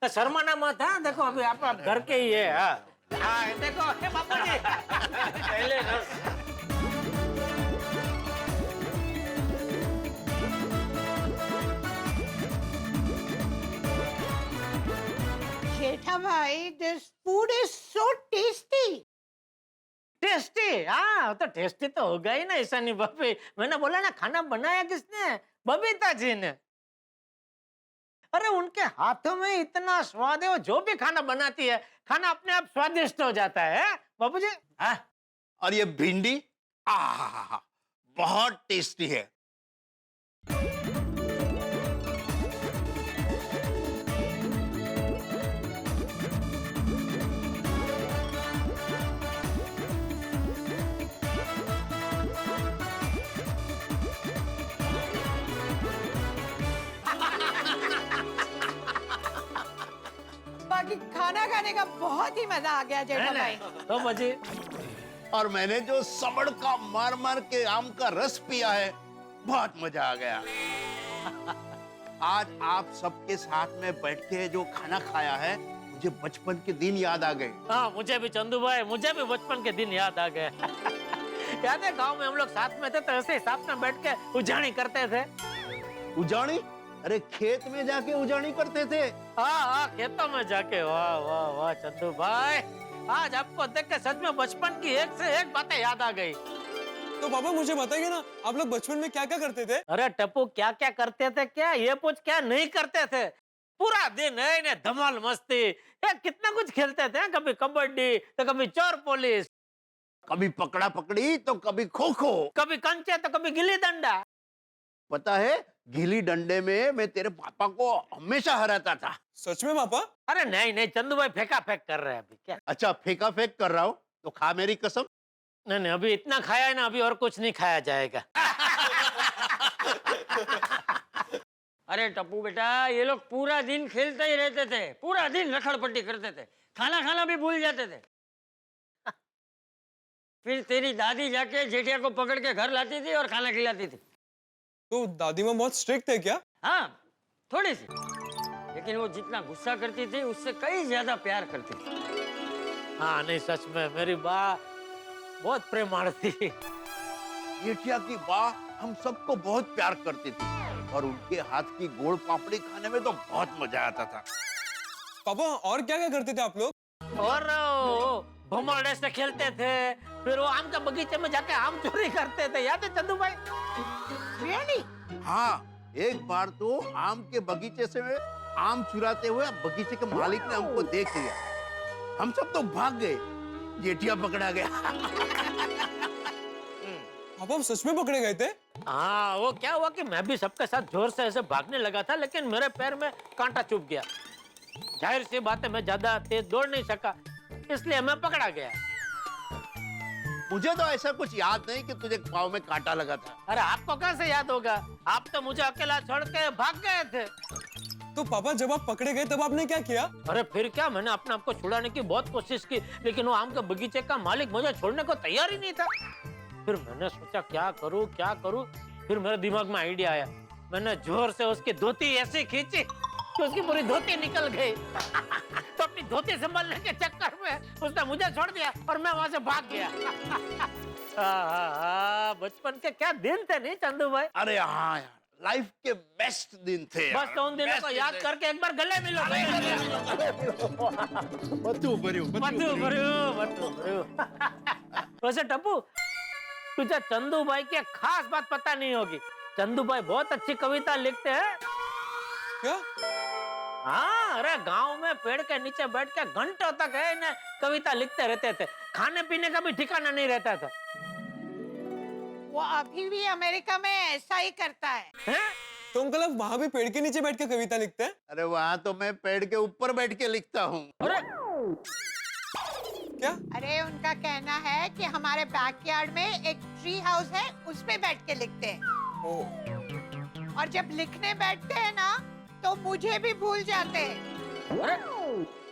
तो शर्माना मत। हाँ देखो अभी आप घर के ही है। हाँ देखो बापू जी पहले रस। जेठा भाई, this food is so tasty. Tasty? हाँ तो टेस्टी तो होगा ही ना ईशानी भाभी। मैंने बोला ना खाना बनाया किसने? बबीता जी ने। अरे उनके हाथों में इतना स्वाद है, वो जो भी खाना बनाती है खाना अपने आप स्वादिष्ट हो जाता है बाबू जी। हाँ और ये भिंडी बहुत टेस्टी है। बाकी खाना खाने का बहुत ही मजा आ गया जेठा भाई। तो बजी और मैंने जो सबड़ का मार मार के आम का रस पिया है, बहुत मजा आ गया। आज आप सबके साथ में बैठ के जो खाना खाया है, मुझे बचपन के दिन याद आ गए। हाँ मुझे भी चंदू भाई, मुझे भी बचपन के दिन याद आ गए। याद है गांव में हम लोग साथ में थे तो ऐसे साथ में बैठ के उजाणी करते थे। उजाणी? अरे खेत में जाके उजाणी करते थे। हाँ खेतों में जाके। वाह वाह वाह चंदू भाई, आज आपको देख के सच में बचपन की एक से एक बातें याद आ गई। तो पापा मुझे बताइए ना, आप लोग बचपन में क्या क्या करते थे? अरे टप्पू क्या क्या करते थे, क्या ये पूछ, क्या नहीं करते थे। पूरा दिन है इन्हें धमाल मस्ती, कितना कुछ खेलते थे। कभी कबड्डी तो कभी चोर पुलिस, कभी पकड़ा पकड़ी तो कभी खो खो, कभी कंचे तो कभी गिल्ली डंडा। पता है गिल्ली डंडे में मैं तेरे पापा को हमेशा हराता था। सच में पापा? अरे नहीं नहीं चंदू भाई फेंका फेंक कर रहे हैं अभी। क्या? अच्छा फेंका फेंक कर रहा हूँ तो खा मेरी कसम। नहीं नहीं अभी इतना खाया है ना, अभी और कुछ नहीं खाया जाएगा। अरे टप्पू बेटा, ये लोग पूरा दिन खेलते ही रहते थे, पूरा दिन रखड़पट्टी करते थे, खाना खाना भी भूल जाते थे। फिर तेरी दादी जाके जेठिया को पकड़ के घर लाती थी और खाना खिलाती थी। तो दादी माँ बहुत स्ट्रिक्ट है क्या? हाँ थोड़ी सी, लेकिन वो जितना गुस्सा करती थी उससे कई ज्यादा प्यार करती थी। हाँ नहीं सच में मेरी माँ बहुत प्रेमाळ थी। जेठिया की माँ हम सबको बहुत प्यार करती थी और उनके हाथ की गोड़ पापड़ी खाने में तो बहुत मजा आता था। पापा और क्या क्या करते थे आप लोग? और भमरड़े से खेलते थे, फिर वो आम का बगीचे में जाके आम चोरी करते थे। याद है चंदू भाई? Really? हाँ एक बार तो आम के बगीचे से आम चुराते हुए बगीचे के मालिक ने हमको देख लिया। हम सब तो भाग गए, जेठिया पकड़ा गया। पापा हम सच में पकड़े गए थे? हाँ वो क्या हुआ कि मैं भी सबके साथ जोर से ऐसे भागने लगा था, लेकिन मेरे पैर में कांटा चुभ गया। जाहिर सी बात है मैं ज्यादा तेज दौड़ नहीं सका, इसलिए मैं पकड़ा गया। मुझे तो ऐसा कुछ याद नहीं कि तुझे पाँव में कांटा लगा था। अरे आपको कैसे याद होगा, आप तो मुझे अकेला छोड़ के भाग गए थे। तो पापा जब आप पकड़े गए तब आपने क्या किया? अरे फिर क्या, मैंने अपने आप को छुड़ाने की बहुत कोशिश की, लेकिन वो आम के बगीचे का मालिक मुझे छोड़ने को तैयार ही नहीं था। फिर मैंने सोचा क्या करूं क्या करूं। फिर मेरे दिमाग में आइडिया आया, मैंने जोर से उसकी धोती ऐसे खींची कि उसकी पूरी धोती निकल गई। तो अपनी धोती संभालने के चक्कर में उसने मुझे छोड़ दिया और मैं वहां से भाग गया। बचपन के क्या दिन थे नहीं चंदू भाई? अरे हाँ यार, लाइफ के बेस्ट दिन थे यार। बस तो उन दिनों को याद करके एक बार गले मिलो। बतू भरियो, बतू भरियो, बतू भरियो। वैसे टप्पू तुझे चंदू भाई की खास बात पता नहीं होगी, चंदू भाई बहुत अच्छी कविता लिखते हैं। क्या? हाँ अरे गांव में पेड़ के नीचे बैठ के घंटों तक है ना कविता लिखते रहते थे, खाने पीने का भी ठिकाना नहीं रहता था। वो अभी भी अमेरिका में ऐसा ही करता है। तो अंकल आप वहाँ भी पेड़ के नीचे बैठ के कविता लिखते हैं? अरे वहाँ तो मैं पेड़ के ऊपर बैठ के लिखता हूँ। अरे क्या? अरे उनका कहना है कि हमारे बैकयार्ड में एक ट्री हाउस है, उसमें बैठ के लिखते हैं। ओह। और जब लिखने बैठते हैं ना तो मुझे भी भूल जाते हैं। अरे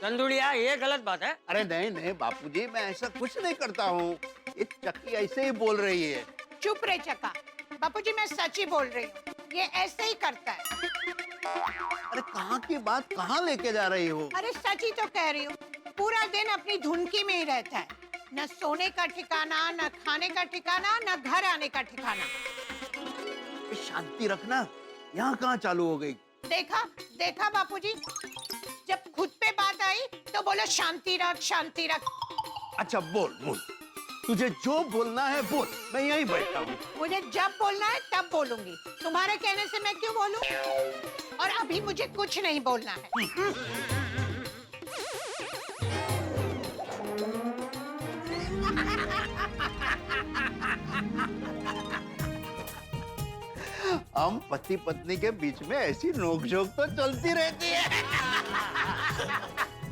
चंदुड़िया ये गलत बात है। अरे नहीं नहीं बापूजी, मैं ऐसा कुछ नहीं करता हूँ, ये चक्की ऐसे ही बोल रही है। चुप रहे चका। बापूजी मैं सच ही बोल रही हूँ, ये ऐसे ही करता है। अरे कहाँ की बात कहाँ लेके जा रही हो? अरे सच ही तो कह रही हूँ, पूरा दिन अपनी धुनकी में ही रहता है, न सोने का ठिकाना, न खाने का ठिकाना, न घर आने का ठिकाना। शांति रखना, यहाँ कहाँ चालू हो गई? देखा देखा बापूजी, जब खुद पे बात आई तो बोलो शांति रख, शांति रख। अच्छा बोल बोल, तुझे जो बोलना है बोल, मैं यहीं बैठा हूँ। मुझे जब बोलना है तब बोलूंगी, तुम्हारे कहने से मैं क्यों बोलूं? और अभी मुझे कुछ नहीं बोलना है। हम पति पत्नी के बीच में ऐसी नोकझोंक तो चलती रहती है।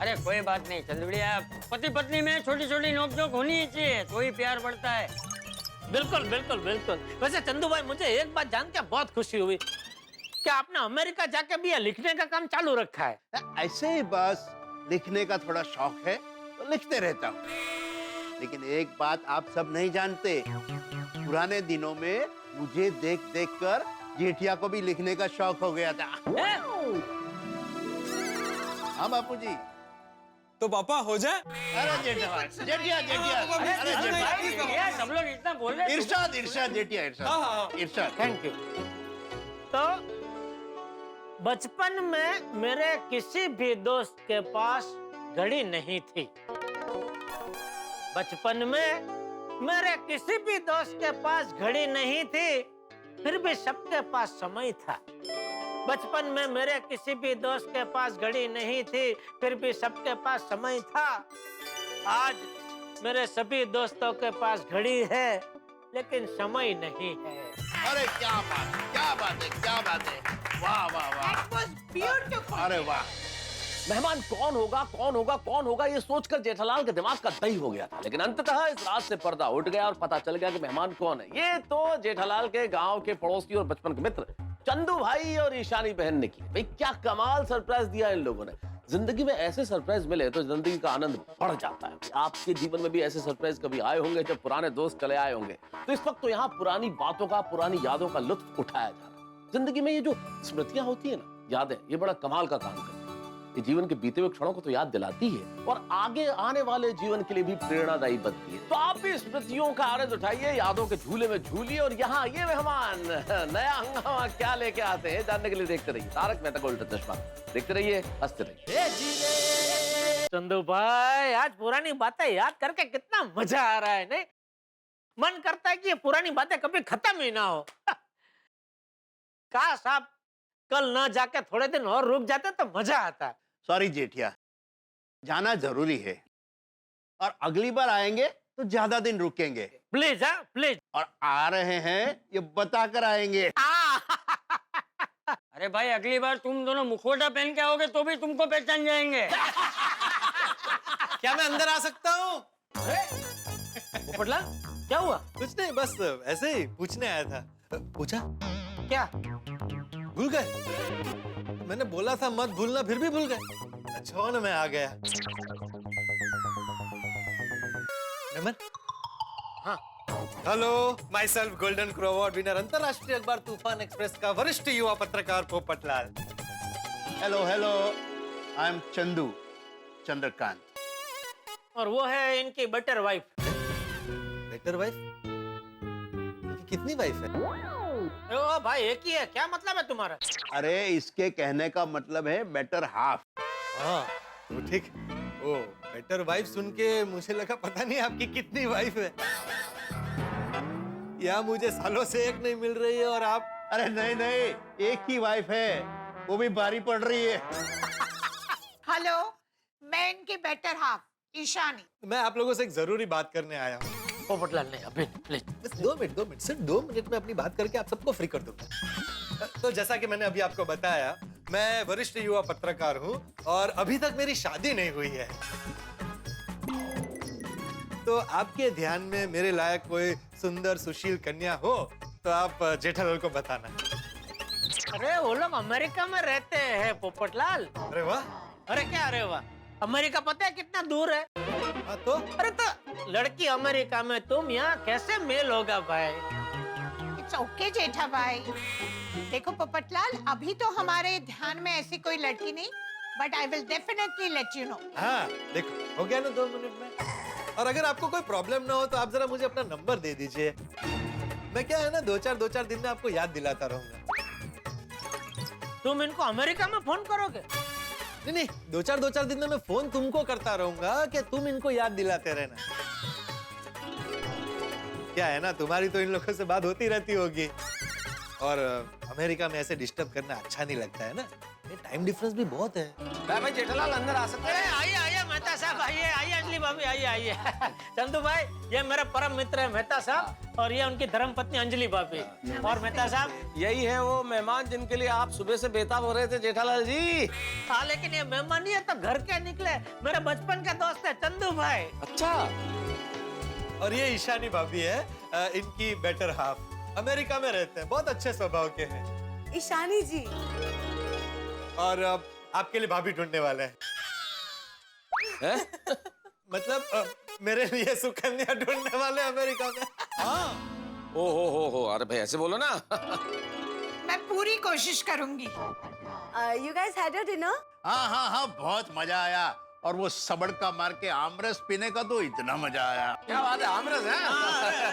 अरे कोई बात नहीं चंदुड़िया, पति पत्नी में छोटी छोटी नोकझोंक होनी ही चाहिए, तो ही प्यार बढ़ता है। बिल्कुल बिल्कुल बिल्कुल। वैसे चंदू भाई, मुझे एक बात जान के बहुत खुशी हुई कि आपने अमेरिका जाके भी ये लिखने का काम चालू रखा है। ऐसे ही बस लिखने का थोड़ा शौक है तो लिखते रहता हूँ। लेकिन एक बात आप सब नहीं जानते, पुराने दिनों में मुझे देख देख कर जेठिया को भी लिखने का शौक हो गया था। हाँ बापूजी। तो पापा हो जाए। अरे जेठिया जेठिया जेठिया, अरे जेठिया, सब लोग इतना बोल रहे हैं। इरशाद इरशाद जेठिया इरशाद इरशाद। Thank you. तो बचपन में मेरे किसी भी दोस्त के पास घड़ी नहीं थी। बचपन में मेरे किसी भी दोस्त के पास घड़ी नहीं थी, फिर भी सबके पास समय था। बचपन में मेरे किसी भी दोस्त के पास घड़ी नहीं थी, फिर भी सबके पास समय था। आज मेरे सभी दोस्तों के पास घड़ी है, लेकिन समय नहीं है। अरे क्या बात है, क्या बात है, क्या बात है, वाह वाह वाह। That was beautiful. अरे वाह। मेहमान कौन होगा कौन होगा कौन होगा, ये सोचकर जेठालाल के दिमाग का दही हो गया था। लेकिन अंततः इस रात से पर्दा उठ गया और पता चल गया कि मेहमान कौन है। ये तो जेठालाल के गांव के पड़ोसी और बचपन के मित्र चंदू भाई और ईशानी बहन ने की। भाई क्या कमाल सरप्राइज दिया इन लोगों ने। जिंदगी में ऐसे सरप्राइज मिले तो जिंदगी का आनंद बढ़ जाता है। आपके जीवन में भी ऐसे सरप्राइज कभी आए होंगे जब पुराने दोस्त चले आए होंगे। तो इस वक्त तो यहाँ पुरानी बातों का, पुरानी यादों का लुत्फ उठाया जा रहा है। जिंदगी में ये जो स्मृतियां होती है ना, यादें, ये बड़ा कमाल का काम करती है। ये जीवन के बीते हुए क्षणों को तो याद दिलाती है और आगे आने वाले जीवन के लिए भी प्रेरणादायी बनती है। तो आप भी स्मृतियों का आनंद उठाइए, यादों के झूले में झूलिए और यहाँ ये मेहमान नया हंगामा क्या लेके आते हैं जानने के लिए देखते रहिए तारक मेहता का उल्टा चश्मा। देखते रहिए, हंसते रहिए। चंदू भाई, आज पुरानी बातें याद करके कितना मजा आ रहा है, नहीं? मन करता है कि ये पुरानी बातें कभी खत्म ही ना हो। काश आप कल ना जाके थोड़े दिन और रुक जाते तो मजा आता। सॉरी जेठिया, जाना जरूरी है और अगली बार आएंगे तो ज्यादा दिन रुकेंगे। प्लीज, हाँ प्लीज। और आ रहे हैं ये बताकर आएंगे। अरे भाई, अगली बार तुम दोनों मुखौटा पहन के आओगे तो भी तुमको पहचान जाएंगे। क्या मैं अंदर आ सकता हूँ? पोपटलाल, क्या हुआ? कुछ नहीं, बस ऐसे ही पूछने आया था। पूछा? क्या? भूल गए? मैंने बोला था मत भूलना, फिर भी भूल गए। अच्छा ना, मैं आ गया। नमन। हाँ। Hello, my self golden crow award winner, अंतरराष्ट्रीय अखबार तूफान एक्सप्रेस का वरिष्ठ युवा पत्रकार Popatlal. Hello hello, I am Chandu Chandrakant. और वो है इनकी बेटर वाइफ। Better wife? कितनी वाइफ है? ओ भाई, एक ही है, क्या मतलब है तुम्हारा? अरे इसके कहने का मतलब है बेटर हाफ। हाँ, तो ठीक। ओ, बेटर वाइफ सुन के मुझे लगा पता नहीं आपकी कितनी वाइफ है, या मुझे सालों से एक नहीं मिल रही है और आप। अरे नहीं नहीं, एक ही वाइफ है, वो भी बारी पड़ रही है। हेलो, मैं इनकी बेटर हाफ ईशानी। मैं आप लोगों से एक जरूरी बात करने आया हूँ। पोपटलाल नहीं, अभी प्लीज। बस 2 मिनट, सिर्फ 2 मिनट में अपनी बात करके आप सबको फ्री कर दूंगा। तो जैसा कि मैंने अभी आपको बताया, मैं वरिष्ठ युवा पत्रकार हूँ और अभी तक मेरी शादी नहीं हुई है। तो आपके ध्यान में मेरे लायक कोई सुंदर सुशील कन्या हो तो आप जेठालाल को बताना। अरे वो लोग अमेरिका में रहते हैं पोपटलाल। अरे वाह। अरे क्या अरे वाह, अमेरिका पता है कितना दूर है? हाँ तो? अरे तो लड़की अमेरिका में, तुम यहाँ कैसे मेल होगा भाई? इट्स ओके जेठा भाई, देखो पोपटलाल, अभी तो हमारे ध्यान में ऐसी कोई लड़की नहीं, but I will definitely let you know. हाँ देखो, हो गया ना 2 मिनट में। और अगर आपको कोई प्रॉब्लम ना हो तो आप जरा मुझे अपना नंबर दे दीजिए। मैं क्या है ना 2-4 दिन में आपको याद दिलाता रहूंगा। तुम इनको अमेरिका में फोन करोगे? नहीं, 2-4 दिन में मैं फोन तुमको करता रहूंगा कि तुम इनको याद दिलाते रहना। क्या है ना, तुम्हारी तो इन लोगों से बात होती रहती होगी, और अमेरिका में ऐसे डिस्टर्ब करना अच्छा नहीं लगता है ना। ये टाइम डिफरेंस भी बहुत है। भाई जेठालाल अंदर आ सकते अरे हैं? आइए आइए मेहता साहब, आइए आइए अंजलि भाभी, आइए आइए। चंदू भाई, ये मेरा परम मित्र है मेहता साहब, और ये उनकी धर्मपत्नी अंजलि भाभी। और मेहता साहब, यही है वो मेहमान जिनके लिए आप सुबह से बेताब हो रहे थे जेठालाल जी। हाँ लेकिन ये मेहमान नहीं है तो घर के निकले, मेरे बचपन का दोस्त है चंदू भाई। अच्छा, और ये ईशानी भाभी है, इनकी बेटर हाफ, अमेरिका में रहते हैं, बहुत अच्छे स्वभाव के हैं। ईशानी जी, और आपके लिए भाभी ढूंढने वाले हैं। है? मतलब मेरे लिए सुकन्या ढूंढने वाले अमेरिका में। हाँ। ओ हो, अरे भाई ऐसे बोलो ना। मैं पूरी कोशिश करूंगी। You guys had your dinner? हाँ हाँ हाँ, बहुत मजा आया। और वो सबड़ का मार के आमरस पीने का तो इतना मजा आया। क्या बात है, आमरस है?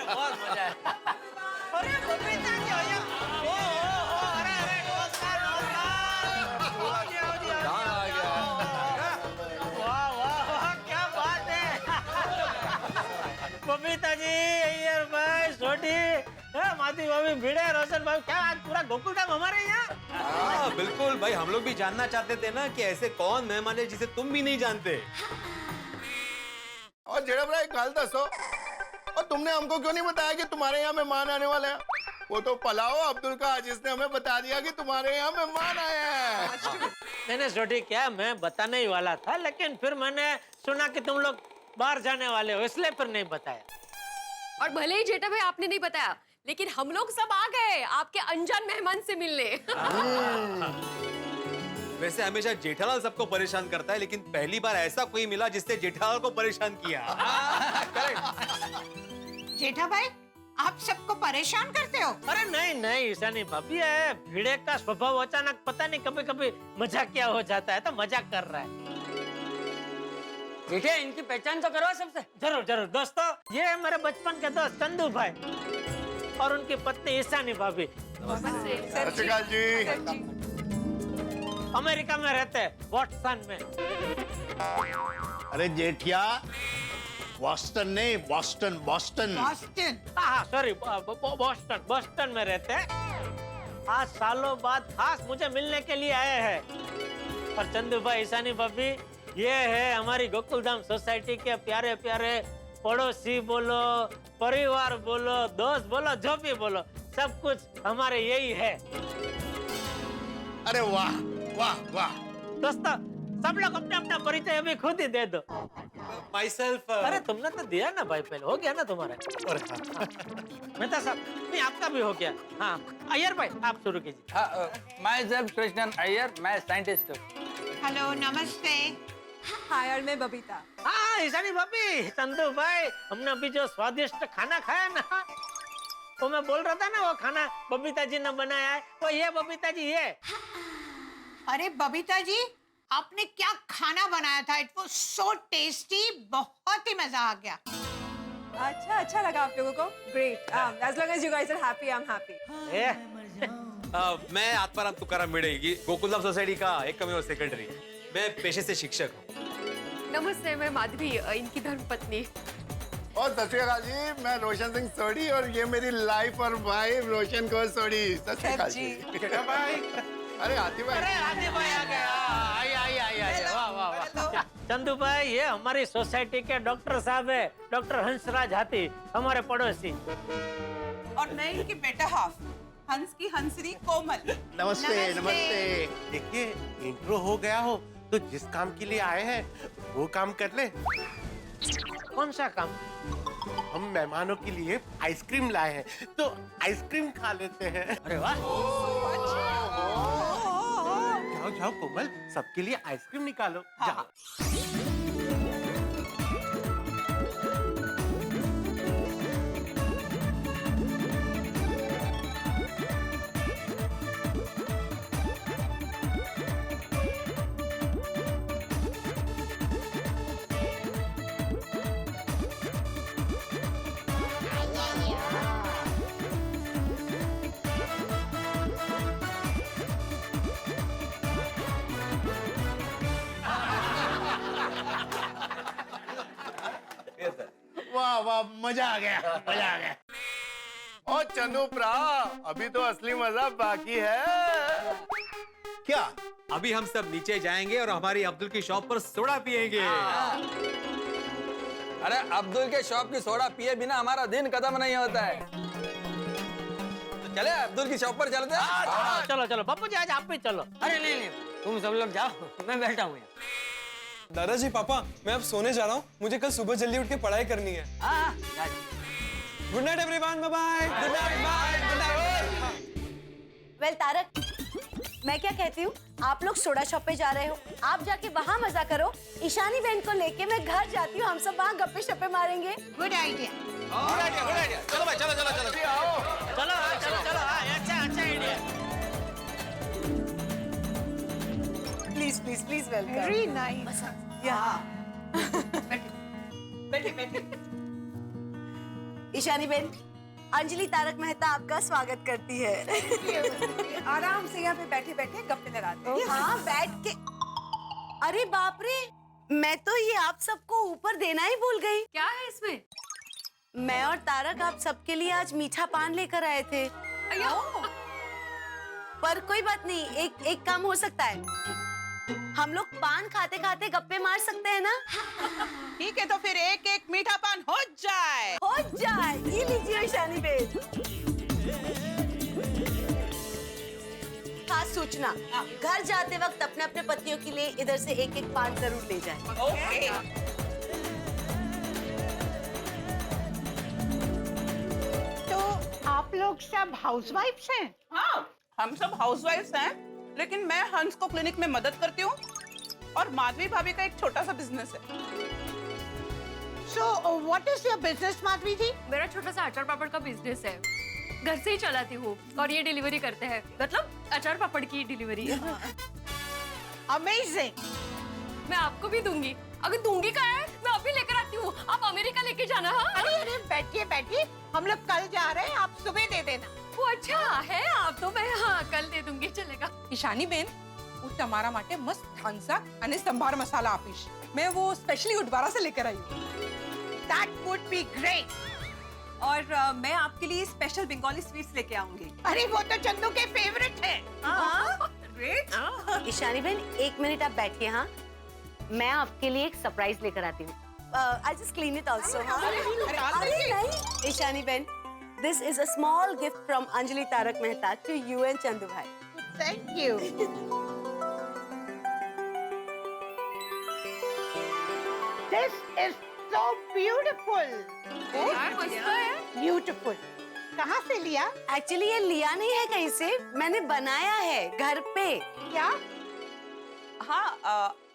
बहुत मजा है। अरे बबीता जी, आइए। ओ, अरे अरे नमस्कार नमस्कार। कहाँ आ गया? वाह वाह वाह, क्या बात है। बबीता जी, अय्यर भाई, छोटी, माधवी भाभी, भिड़े, रोशन भाई, क्या आज पूरा गोकुल धाम हमारे यहाँ? हाँ बिल्कुल भाई, हम लोग भी जानना चाहते थे ना कि ऐसे कौन मेहमान है जिसे तुम भी नहीं जानते। और जेड़ा भाई गाल दसो, और तुमने हमको क्यों नहीं बताया कि तुम्हारे यहाँ मेहमान आने वाले हैं? वो तो पलाओ अब्दुल का, जिसने हमें बता दिया कि तुम्हारे यहाँ मेहमान आए हैं। मैंने छोटी, क्या मैं बताने ही वाला था, लेकिन फिर मैंने सुना कि तुम लोग बाहर जाने वाले हो, इसलिए फिर नहीं बताया। और भले ही जेठा भाई आपने नहीं बताया, लेकिन हम लोग सब आ गए आपके अनजान मेहमान से मिलने। वैसे हमेशा जेठालाल सबको परेशान करता है, लेकिन पहली बार ऐसा कोई मिला जिसने जेठालाल को परेशान किया। जेठा भाई, आप सबको परेशान करते हो? अरे नहीं नहीं ईशानी भाभी, है भिड़े का स्वभाव अचानक पता नहीं कभी कभी मजाक क्या हो जाता है, तो मजाक कर रहा है। जेठे, इनकी पहचान तो करवा सबसे। जरूर जरूर दोस्तों, ये है मेरे बचपन के दोस्त चंदू भाई और उनकी पत्नी ईशानी भाभी। सत श्री अकाल जी। अमेरिका में रहते हैं, बॉस्टन में। अरे जेठिया, बॉस्टन नहीं, बॉस्टन बॉस्टन। बॉस्टन? हाँ सॉरी, बॉस्टन में रहते हैं। आज सालों बाद खास मुझे मिलने के लिए आए हैं। और चंदू भाई, ईशानी भाभी, ये है हमारी गोकुलधाम सोसाइटी के प्यारे प्यारे पड़ोसी बोलो, परिवार बोलो, दोस्त बोलो, जो भी बोलो, सब कुछ हमारे यही है। अरे वाह वाह वाह। दोस्तों, सब लोग अपना अपना परिचय अभी खुद ही दे दो। Myself, अरे तुमने तो दिया ना भाई, पहले हो गया ना तुम्हारा। और मेहता साहब, नहीं आपका भी हो गया। हाँ अय्यर भाई, आप शुरू कीजिए। मैं सेल्फ कृष्णन अय्यर, मैं साइंटिस्ट हूँ। हेलो, नमस्ते। हाय, और मैं बबीता। हाँ ईशानी भाभी, चंदू भाई, हमने अभी जो स्वादिष्ट खाना खाया ना, वो मैं बोल रहा था ना, वो खाना बबीता जी ने बनाया है, वो ये बबीता जी ये। अरे बबीता जी, आपने क्या खाना बनाया था? इट वाज सो टेस्टी, बहुत ही मजा आ गया। अच्छा लगा आप लोगों को? Great. as long as you guys are happy, I'm happy. मैं आत्माराम तुकाराम भिड़े, गोकुलधाम सोसाइटी का एकमेव सेक्रेटरी। मैं पेशे से शिक्षक हूँ। नमस्ते, मैं माधवी, इनकी धर्मपत्नी। और सत श्री अकाल जी, मैं रोशन सिंह सोडी, और ये मेरी लाइफ और वाइफ रोशन कौर सोडी। सत श्री अकाल जी। भाई, अरे हाथी भाई। अरे हाथी भाई आ गया। आइए, वाह वाह वाह। चंदू भाई, ये हमारी सोसाइटी के डॉक्टर साहब है, डॉक्टर हंसराज हाथी, हमारे पड़ोसी। और मैं इनकी बेटा हाफ, हंस की हंसरी कोमल। नमस्ते नमस्ते। देखिए, इंट्रो हो गया हो तो जिस काम के लिए आए हैं वो काम कर ले। कौन सा काम? हम मेहमानों के लिए आइसक्रीम लाए हैं, तो आइसक्रीम खा लेते हैं। अरे वाह। जाओ जाओ कोमल, सबके लिए आइसक्रीम निकालो। जाओ। वाह, मजा आ गया, मजा आ गया। और चंदू प्रा, अभी तो असली मजा बाकी है। क्या? अभी हम सब नीचे जाएंगे और हमारी अब्दुल की शॉप पर सोडा पिएंगे। अरे अब्दुल के शॉप की सोडा पिए बिना हमारा दिन खत्म नहीं होता है। तो चले अब्दुल की शॉप पर चलते हैं। चलो चलो बापू जी, आज आप भी चलो। अरे नहीं नहीं, तुम सब लोग जाओ, मैं बैठा हूँ यहाँ। दादाजी पापा, मैं अब सोने जा रहा हूँ, मुझे कल सुबह जल्दी उठ के पढ़ाई करनी है। Good night everyone, bye bye. Good night, bye, good night. Well Tarak, मैं क्या कहती हूँ, आप लोग सोडा शॉप पे जा रहे हो, आप जाके वहाँ मजा करो। ईशानी बहन को लेके मैं घर जाती हूँ, हम सब वहाँ गप्पे शप्पे मारेंगे। Good idea. चलो भाई, चलो चलो चलो चलो चलो चलो, अच्छा अच्छा idea. Please please please welcome. Very nice. बैठिए बैठिए। ईशानी बहन, अंजलि तारक मेहता आपका स्वागत करती है। आराम से यहाँ पे बैठे बैठे गप्पे लड़ाते हैं। हाँ बैठ के। अरे बाप रे, मैं तो ये आप सबको ऊपर देना ही भूल गई। क्या है इसमें? मैं और तारक आप सबके लिए आज मीठा पान लेकर आए थे। पर कोई बात नहीं, एक काम हो सकता है, हम लोग पान खाते खाते गप्पे मार सकते हैं ना? ठीक है, तो फिर एक एक मीठा पान हो जाए। हो जाए। ये लीजिए ईशानी बेन। खास सूचना, घर जाते वक्त अपने अपने पतियों के लिए इधर से एक एक पान जरूर ले जाएं। ओके। तो आप लोग सब हाउसवाइफ्स हैं? हाँ, हम सब हाउसवाइफ्स हैं, लेकिन मैं हंस को क्लिनिक में मदद करती हूँ और माधवी भाभी का एक छोटा सा बिजनेस है। So, what is your business, Madhavi जी? मेरा छोटा सा अचार पापड़ का बिजनेस है, घर से ही चलाती हूँ और ये डिलीवरी करते हैं, मतलब अचार पापड़ की डिलीवरी। Amazing. मैं आपको भी दूंगी, अगर दूंगी का है मैं अभी लेकर आती हूँ, आप अमेरिका लेके जाना। हाँ? अरे बैठिए बैठिए, हम लोग कल जा रहे हैं, आप सुबह दे देना। वो अच्छा है, आप तो मैं हाँ कल दे दूंगी, चलेगा। ઈશાની બેન, હું તમારા માટે મસ્ત થાનસા અને સંભાર મસાલા આપીશ. मैं वो स्पेशली उडवारा से लेकर आई हूँ। That would be great. और मैं आपके लिए स्पेशल बंगाली स्वीट्स लेके आऊंगी। अरे वो तो चंदू के फेवरेट है। ग्रेट। ईशानी बहन, एक मिनट आप बैठिए। हाँ, मैं आपके लिए एक सरप्राइज लेकर आती हूँ। I just clean it also. अरे नहीं ईशानी बहन, this is a small gift from Anjali Tarak Mehta to you and Chandu भाई। Thank you. This is so beautiful. Beautiful. कहाँ से लिया? एक्चुअली ये लिया नहीं है कहीं से, मैंने बनाया है घर पे। क्या? हाँ,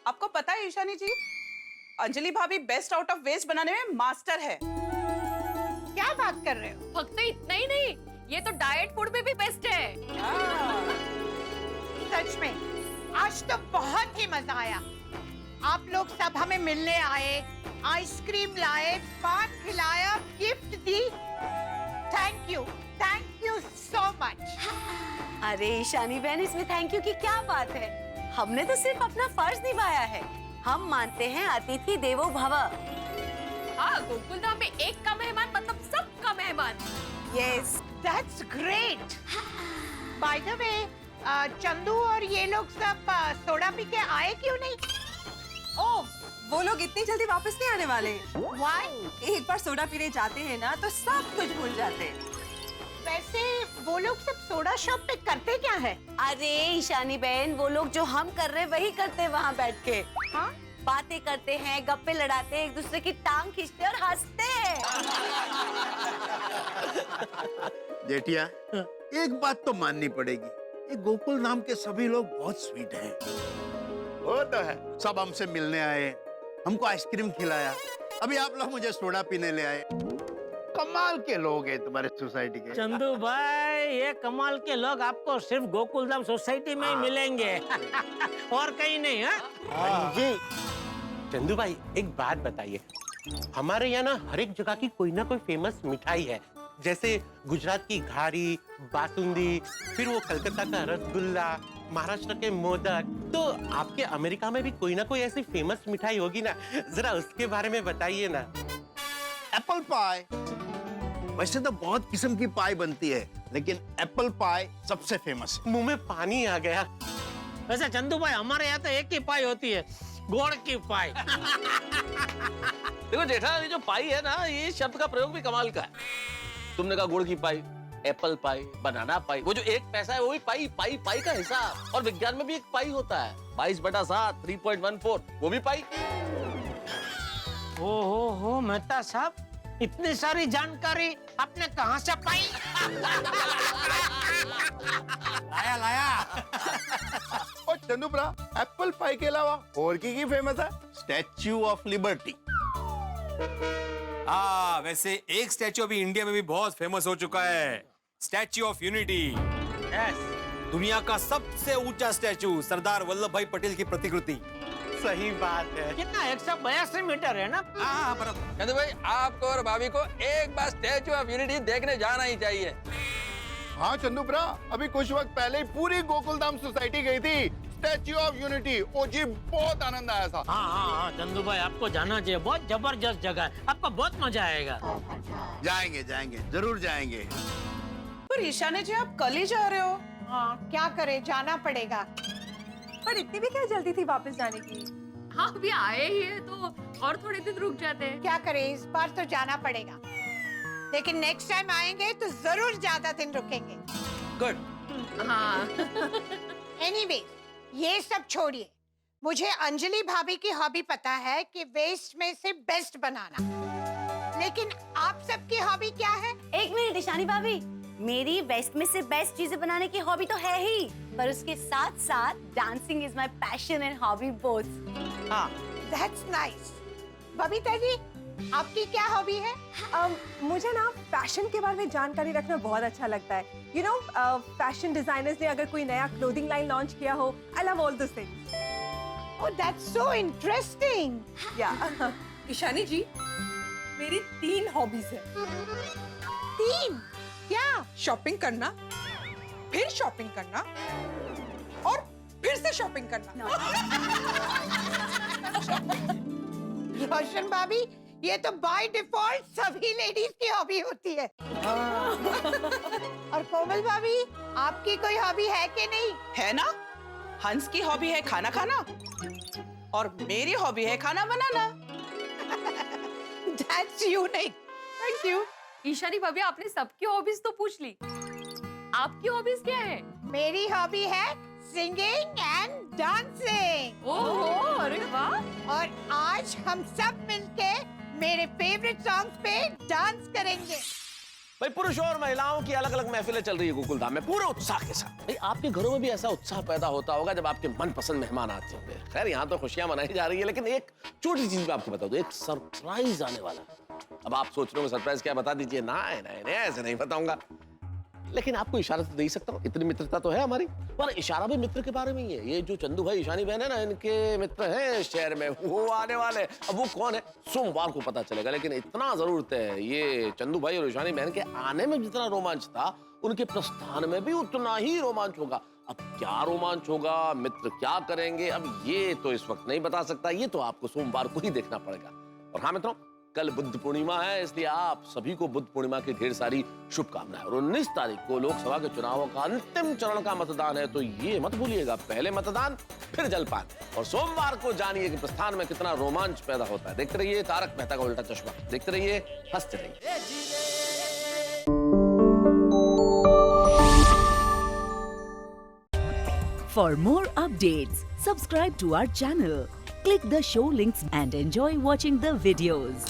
आपको पता है ईशानी जी, अंजलि भाभी बेस्ट आउट ऑफ वेस्ट बनाने में मास्टर है। क्या बात कर रहे हो? फक्त इतना ही नहीं, ये तो डाइट फूड में भी बेस्ट है। सच में, आज तो बहुत ही मजा आया। आप लोग सब हमें मिलने आए, आइसक्रीम लाए, पान खिलाया, gift the. Thank you so much. अरे ईशानी बहन, इसमें थैंक यू की क्या बात है? हमने तो सिर्फ अपना फर्ज निभाया है। हम मानते हैं अतिथि देवो भव। हाँ, गोकुलधाम में एक का मेहमान मतलब सबका मेहमान। Yes, that's great. By the way, Chandu और ये लोग सब सोडा पी के आए क्यों नहीं? ओह, वो लोग इतनी जल्दी वापस नहीं आने वाले। Why? एक बार सोडा पीने जाते हैं ना, तो सब कुछ भूल जाते हैं। वैसे वो लोग सब सोडा शॉप पे करते क्या है? अरे ईशानी बहन, वो लोग जो हम कर रहे हैं वही करते हैं वहाँ बैठ के। हाँ? बातें करते हैं, गप्पे लड़ाते हैं, एक दूसरे की टांग खींचते और हंसते हैं। जेठिया, एक बात तो माननी पड़ेगी, ये गोकुल नाम के सभी लोग बहुत स्वीट हैं। वो तो है। सब हमसे मिलने आए, हमको आइसक्रीम खिलाया, अभी आप लोग मुझे सोडा पीने ले आए। कमाल के लोग हैं तुम्हारे सोसाइटी के। चंदू भाई, ये कमाल के लोग आपको सिर्फ गोकुलधाम सोसाइटी में ही मिलेंगे और कहीं नहीं। है जी चंदू भाई, एक बात बताइए, हमारे यहाँ ना हर एक जगह की कोई ना कोई फेमस मिठाई है, जैसे गुजरात की घारी, बासुंदी, फिर वो कलकत्ता का रसगुल्ला, महाराष्ट्र के मोदक। तो आपके अमेरिका में भी कोई ना कोई ऐसी फेमस मिठाई होगी ना, जरा उसके बारे में बताइए ना। Apple pie. वैसे तो बहुत किस्म की पाई बनती है, लेकिन एप्पल पाई सबसे फेमस है। मुंह में पानी आ गया। वैसे चंदू भाई हमारे यहाँ तो एक ही पाई होती है, गोड़ की पाई। देखो जेठालाल, ये जो पाई है ना, ये शब्द का प्रयोग भी कमाल का है। तुमने कहा गुड़ की पाई, एप्पल पाई, बनाना पाई, वो जो एक पैसा है वो भी पाई, पाई पाई का हिसाब। और विज्ञान में भी एक पाई होता है, 22/7, 3.14, वो भी पाई। हो मेहता साहब, इतनी सारी जानकारी आपने कहाँ से पाई? लाया। और चंदूपरा, एप्पल पाई के अलावा और की फेमस है? Statue of liberty. हाँ, वैसे एक स्टैच्यू अभी इंडिया में भी बहुत फेमस हो चुका है, स्टैच्यू ऑफ यूनिटी। दुनिया का सबसे ऊंचा स्टैच्यू, सरदार वल्लभ भाई पटेल की प्रतिकृति। सही बात है। कितना 182 मीटर है ना? हाँ, बराबर। चंदू भाई, आपको और भाभी को एक बार स्टैचू ऑफ यूनिटी देखने जाना ही चाहिए। हाँ चंदूपरा, अभी कुछ वक्त पहले ही पूरी गोकुलधाम सोसाइटी गई थी स्टैच्यू ऑफ यूनिटी। ओ जी, बहुत आनंद आया था। हाँ, चंदू भाई आपको जाना चाहिए, बहुत जबरदस्त जगह है, आपको बहुत मजा आएगा। जाएंगे, जरूर जाएंगे। पर ईशानी जी, आप कल ही जा रहे हो? हाँ, क्या करे, जाना पड़ेगा। पर इतनी भी क्या जल्दी थी वापस जाने की? हाँ, अभी आए ही है तो और थोड़े दिन रुक जाते हैं। क्या करे, इस बार तो जाना पड़ेगा, लेकिन नेक्स्ट टाइम आएंगे तो जरूर ज्यादा दिन रुकेंगे। गुड। हाँ। एनीवे, ये सब छोड़िए, मुझे अंजलि भाभी की हॉबी पता है कि वेस्ट में से बेस्ट बनाना, लेकिन आप सबकी हॉबी क्या है? एक मिनट ईशानी भाभी, मेरी वेस्ट में से बेस्ट चीजें बनाने की हॉबी तो है ही, पर उसके साथ साथ dancing is my passion and hobby both. हाँ, दैट्स नाइस। बबीता जी, आपकी क्या हॉबी है? मुझे ना फैशन के बारे में जानकारी रखना बहुत अच्छा लगता है। यू नो, फैशन डिजाइनर्स ने अगर कोई नया क्लोथिंग लाइन लॉन्च किया हो, I love all this things. Oh, that's so interesting. या ईशानी जी, मेरी 3 हॉबीज है। 3? क्या? शॉपिंग करना, फिर शॉपिंग करना और फिर से शॉपिंग करना। रोशन भाभी, ये तो बाय डिफॉल्ट सभी लेडीज की हॉबी होती है। और कोमल भाभी, आपकी कोई हॉबी है कि नहीं? है ना, हंस की हॉबी है खाना खाना और मेरी हॉबी है खाना बनाना। That's unique. Thank you. Ishani भाभी, आपने सबकी हॉबीज तो पूछ ली, आपकी हॉबीज क्या है? मेरी हॉबी है सिंगिंग एंड डांसिंग। ओहो, अरे वाह। और आज हम सब मिलके मेरे फेवरेट सॉन्ग्स पे डांस करेंगे। भाई, पुरुष और महिलाओं की अलग अलग महफिलें चल रही है गोकुलधाम में पूरे उत्साह के साथ। भाई, आपके घरों में भी ऐसा उत्साह पैदा होता होगा जब आपके मनपसंद मेहमान आते होंगे। खैर, यहाँ तो खुशियां मनाई जा रही है, लेकिन एक छोटी चीज मैं आपको बता दूं, एक सरप्राइज आने वाला है। अब आप सोच रहे हो सरप्राइज क्या, बता दीजिए। ना, ऐसे नहीं बताऊंगा, लेकिन आपको इशारा तो दे ही सकता हूँ, इतनी मित्रता तो है हमारी। पर इशारा भी मित्र के बारे में ही है। ये जो चंदू भाई ईशानी बहन है ना, इनके मित्र हैं शहर में, वो आने वाले। अब वो कौन है, सोमवार को पता चलेगा, लेकिन इतना जरूर तय है, ये चंदू भाई और ईशानी बहन के आने में जितना रोमांच था, उनके प्रस्थान में भी उतना ही रोमांच होगा। अब क्या रोमांच होगा, मित्र क्या करेंगे, अब ये तो इस वक्त नहीं बता सकता, ये तो आपको सोमवार को ही देखना पड़ेगा। और हाँ मित्रों, कल बुद्ध पूर्णिमा है, इसलिए आप सभी को बुद्ध पूर्णिमा की ढेर सारी शुभकामनाएं। और 19 तारीख को लोकसभा के चुनावों का अंतिम चरण का मतदान है, तो ये मत भूलिएगा, पहले मतदान फिर जलपान। और सोमवार को जानिए कि प्रस्थान में कितना रोमांच पैदा होता है। देखते रहिए तारक मेहता का उल्टा चश्मा, देखते रहिए, हंसते रहिए। For more updates, subscribe to our channel, click the show links and enjoy watching the videos.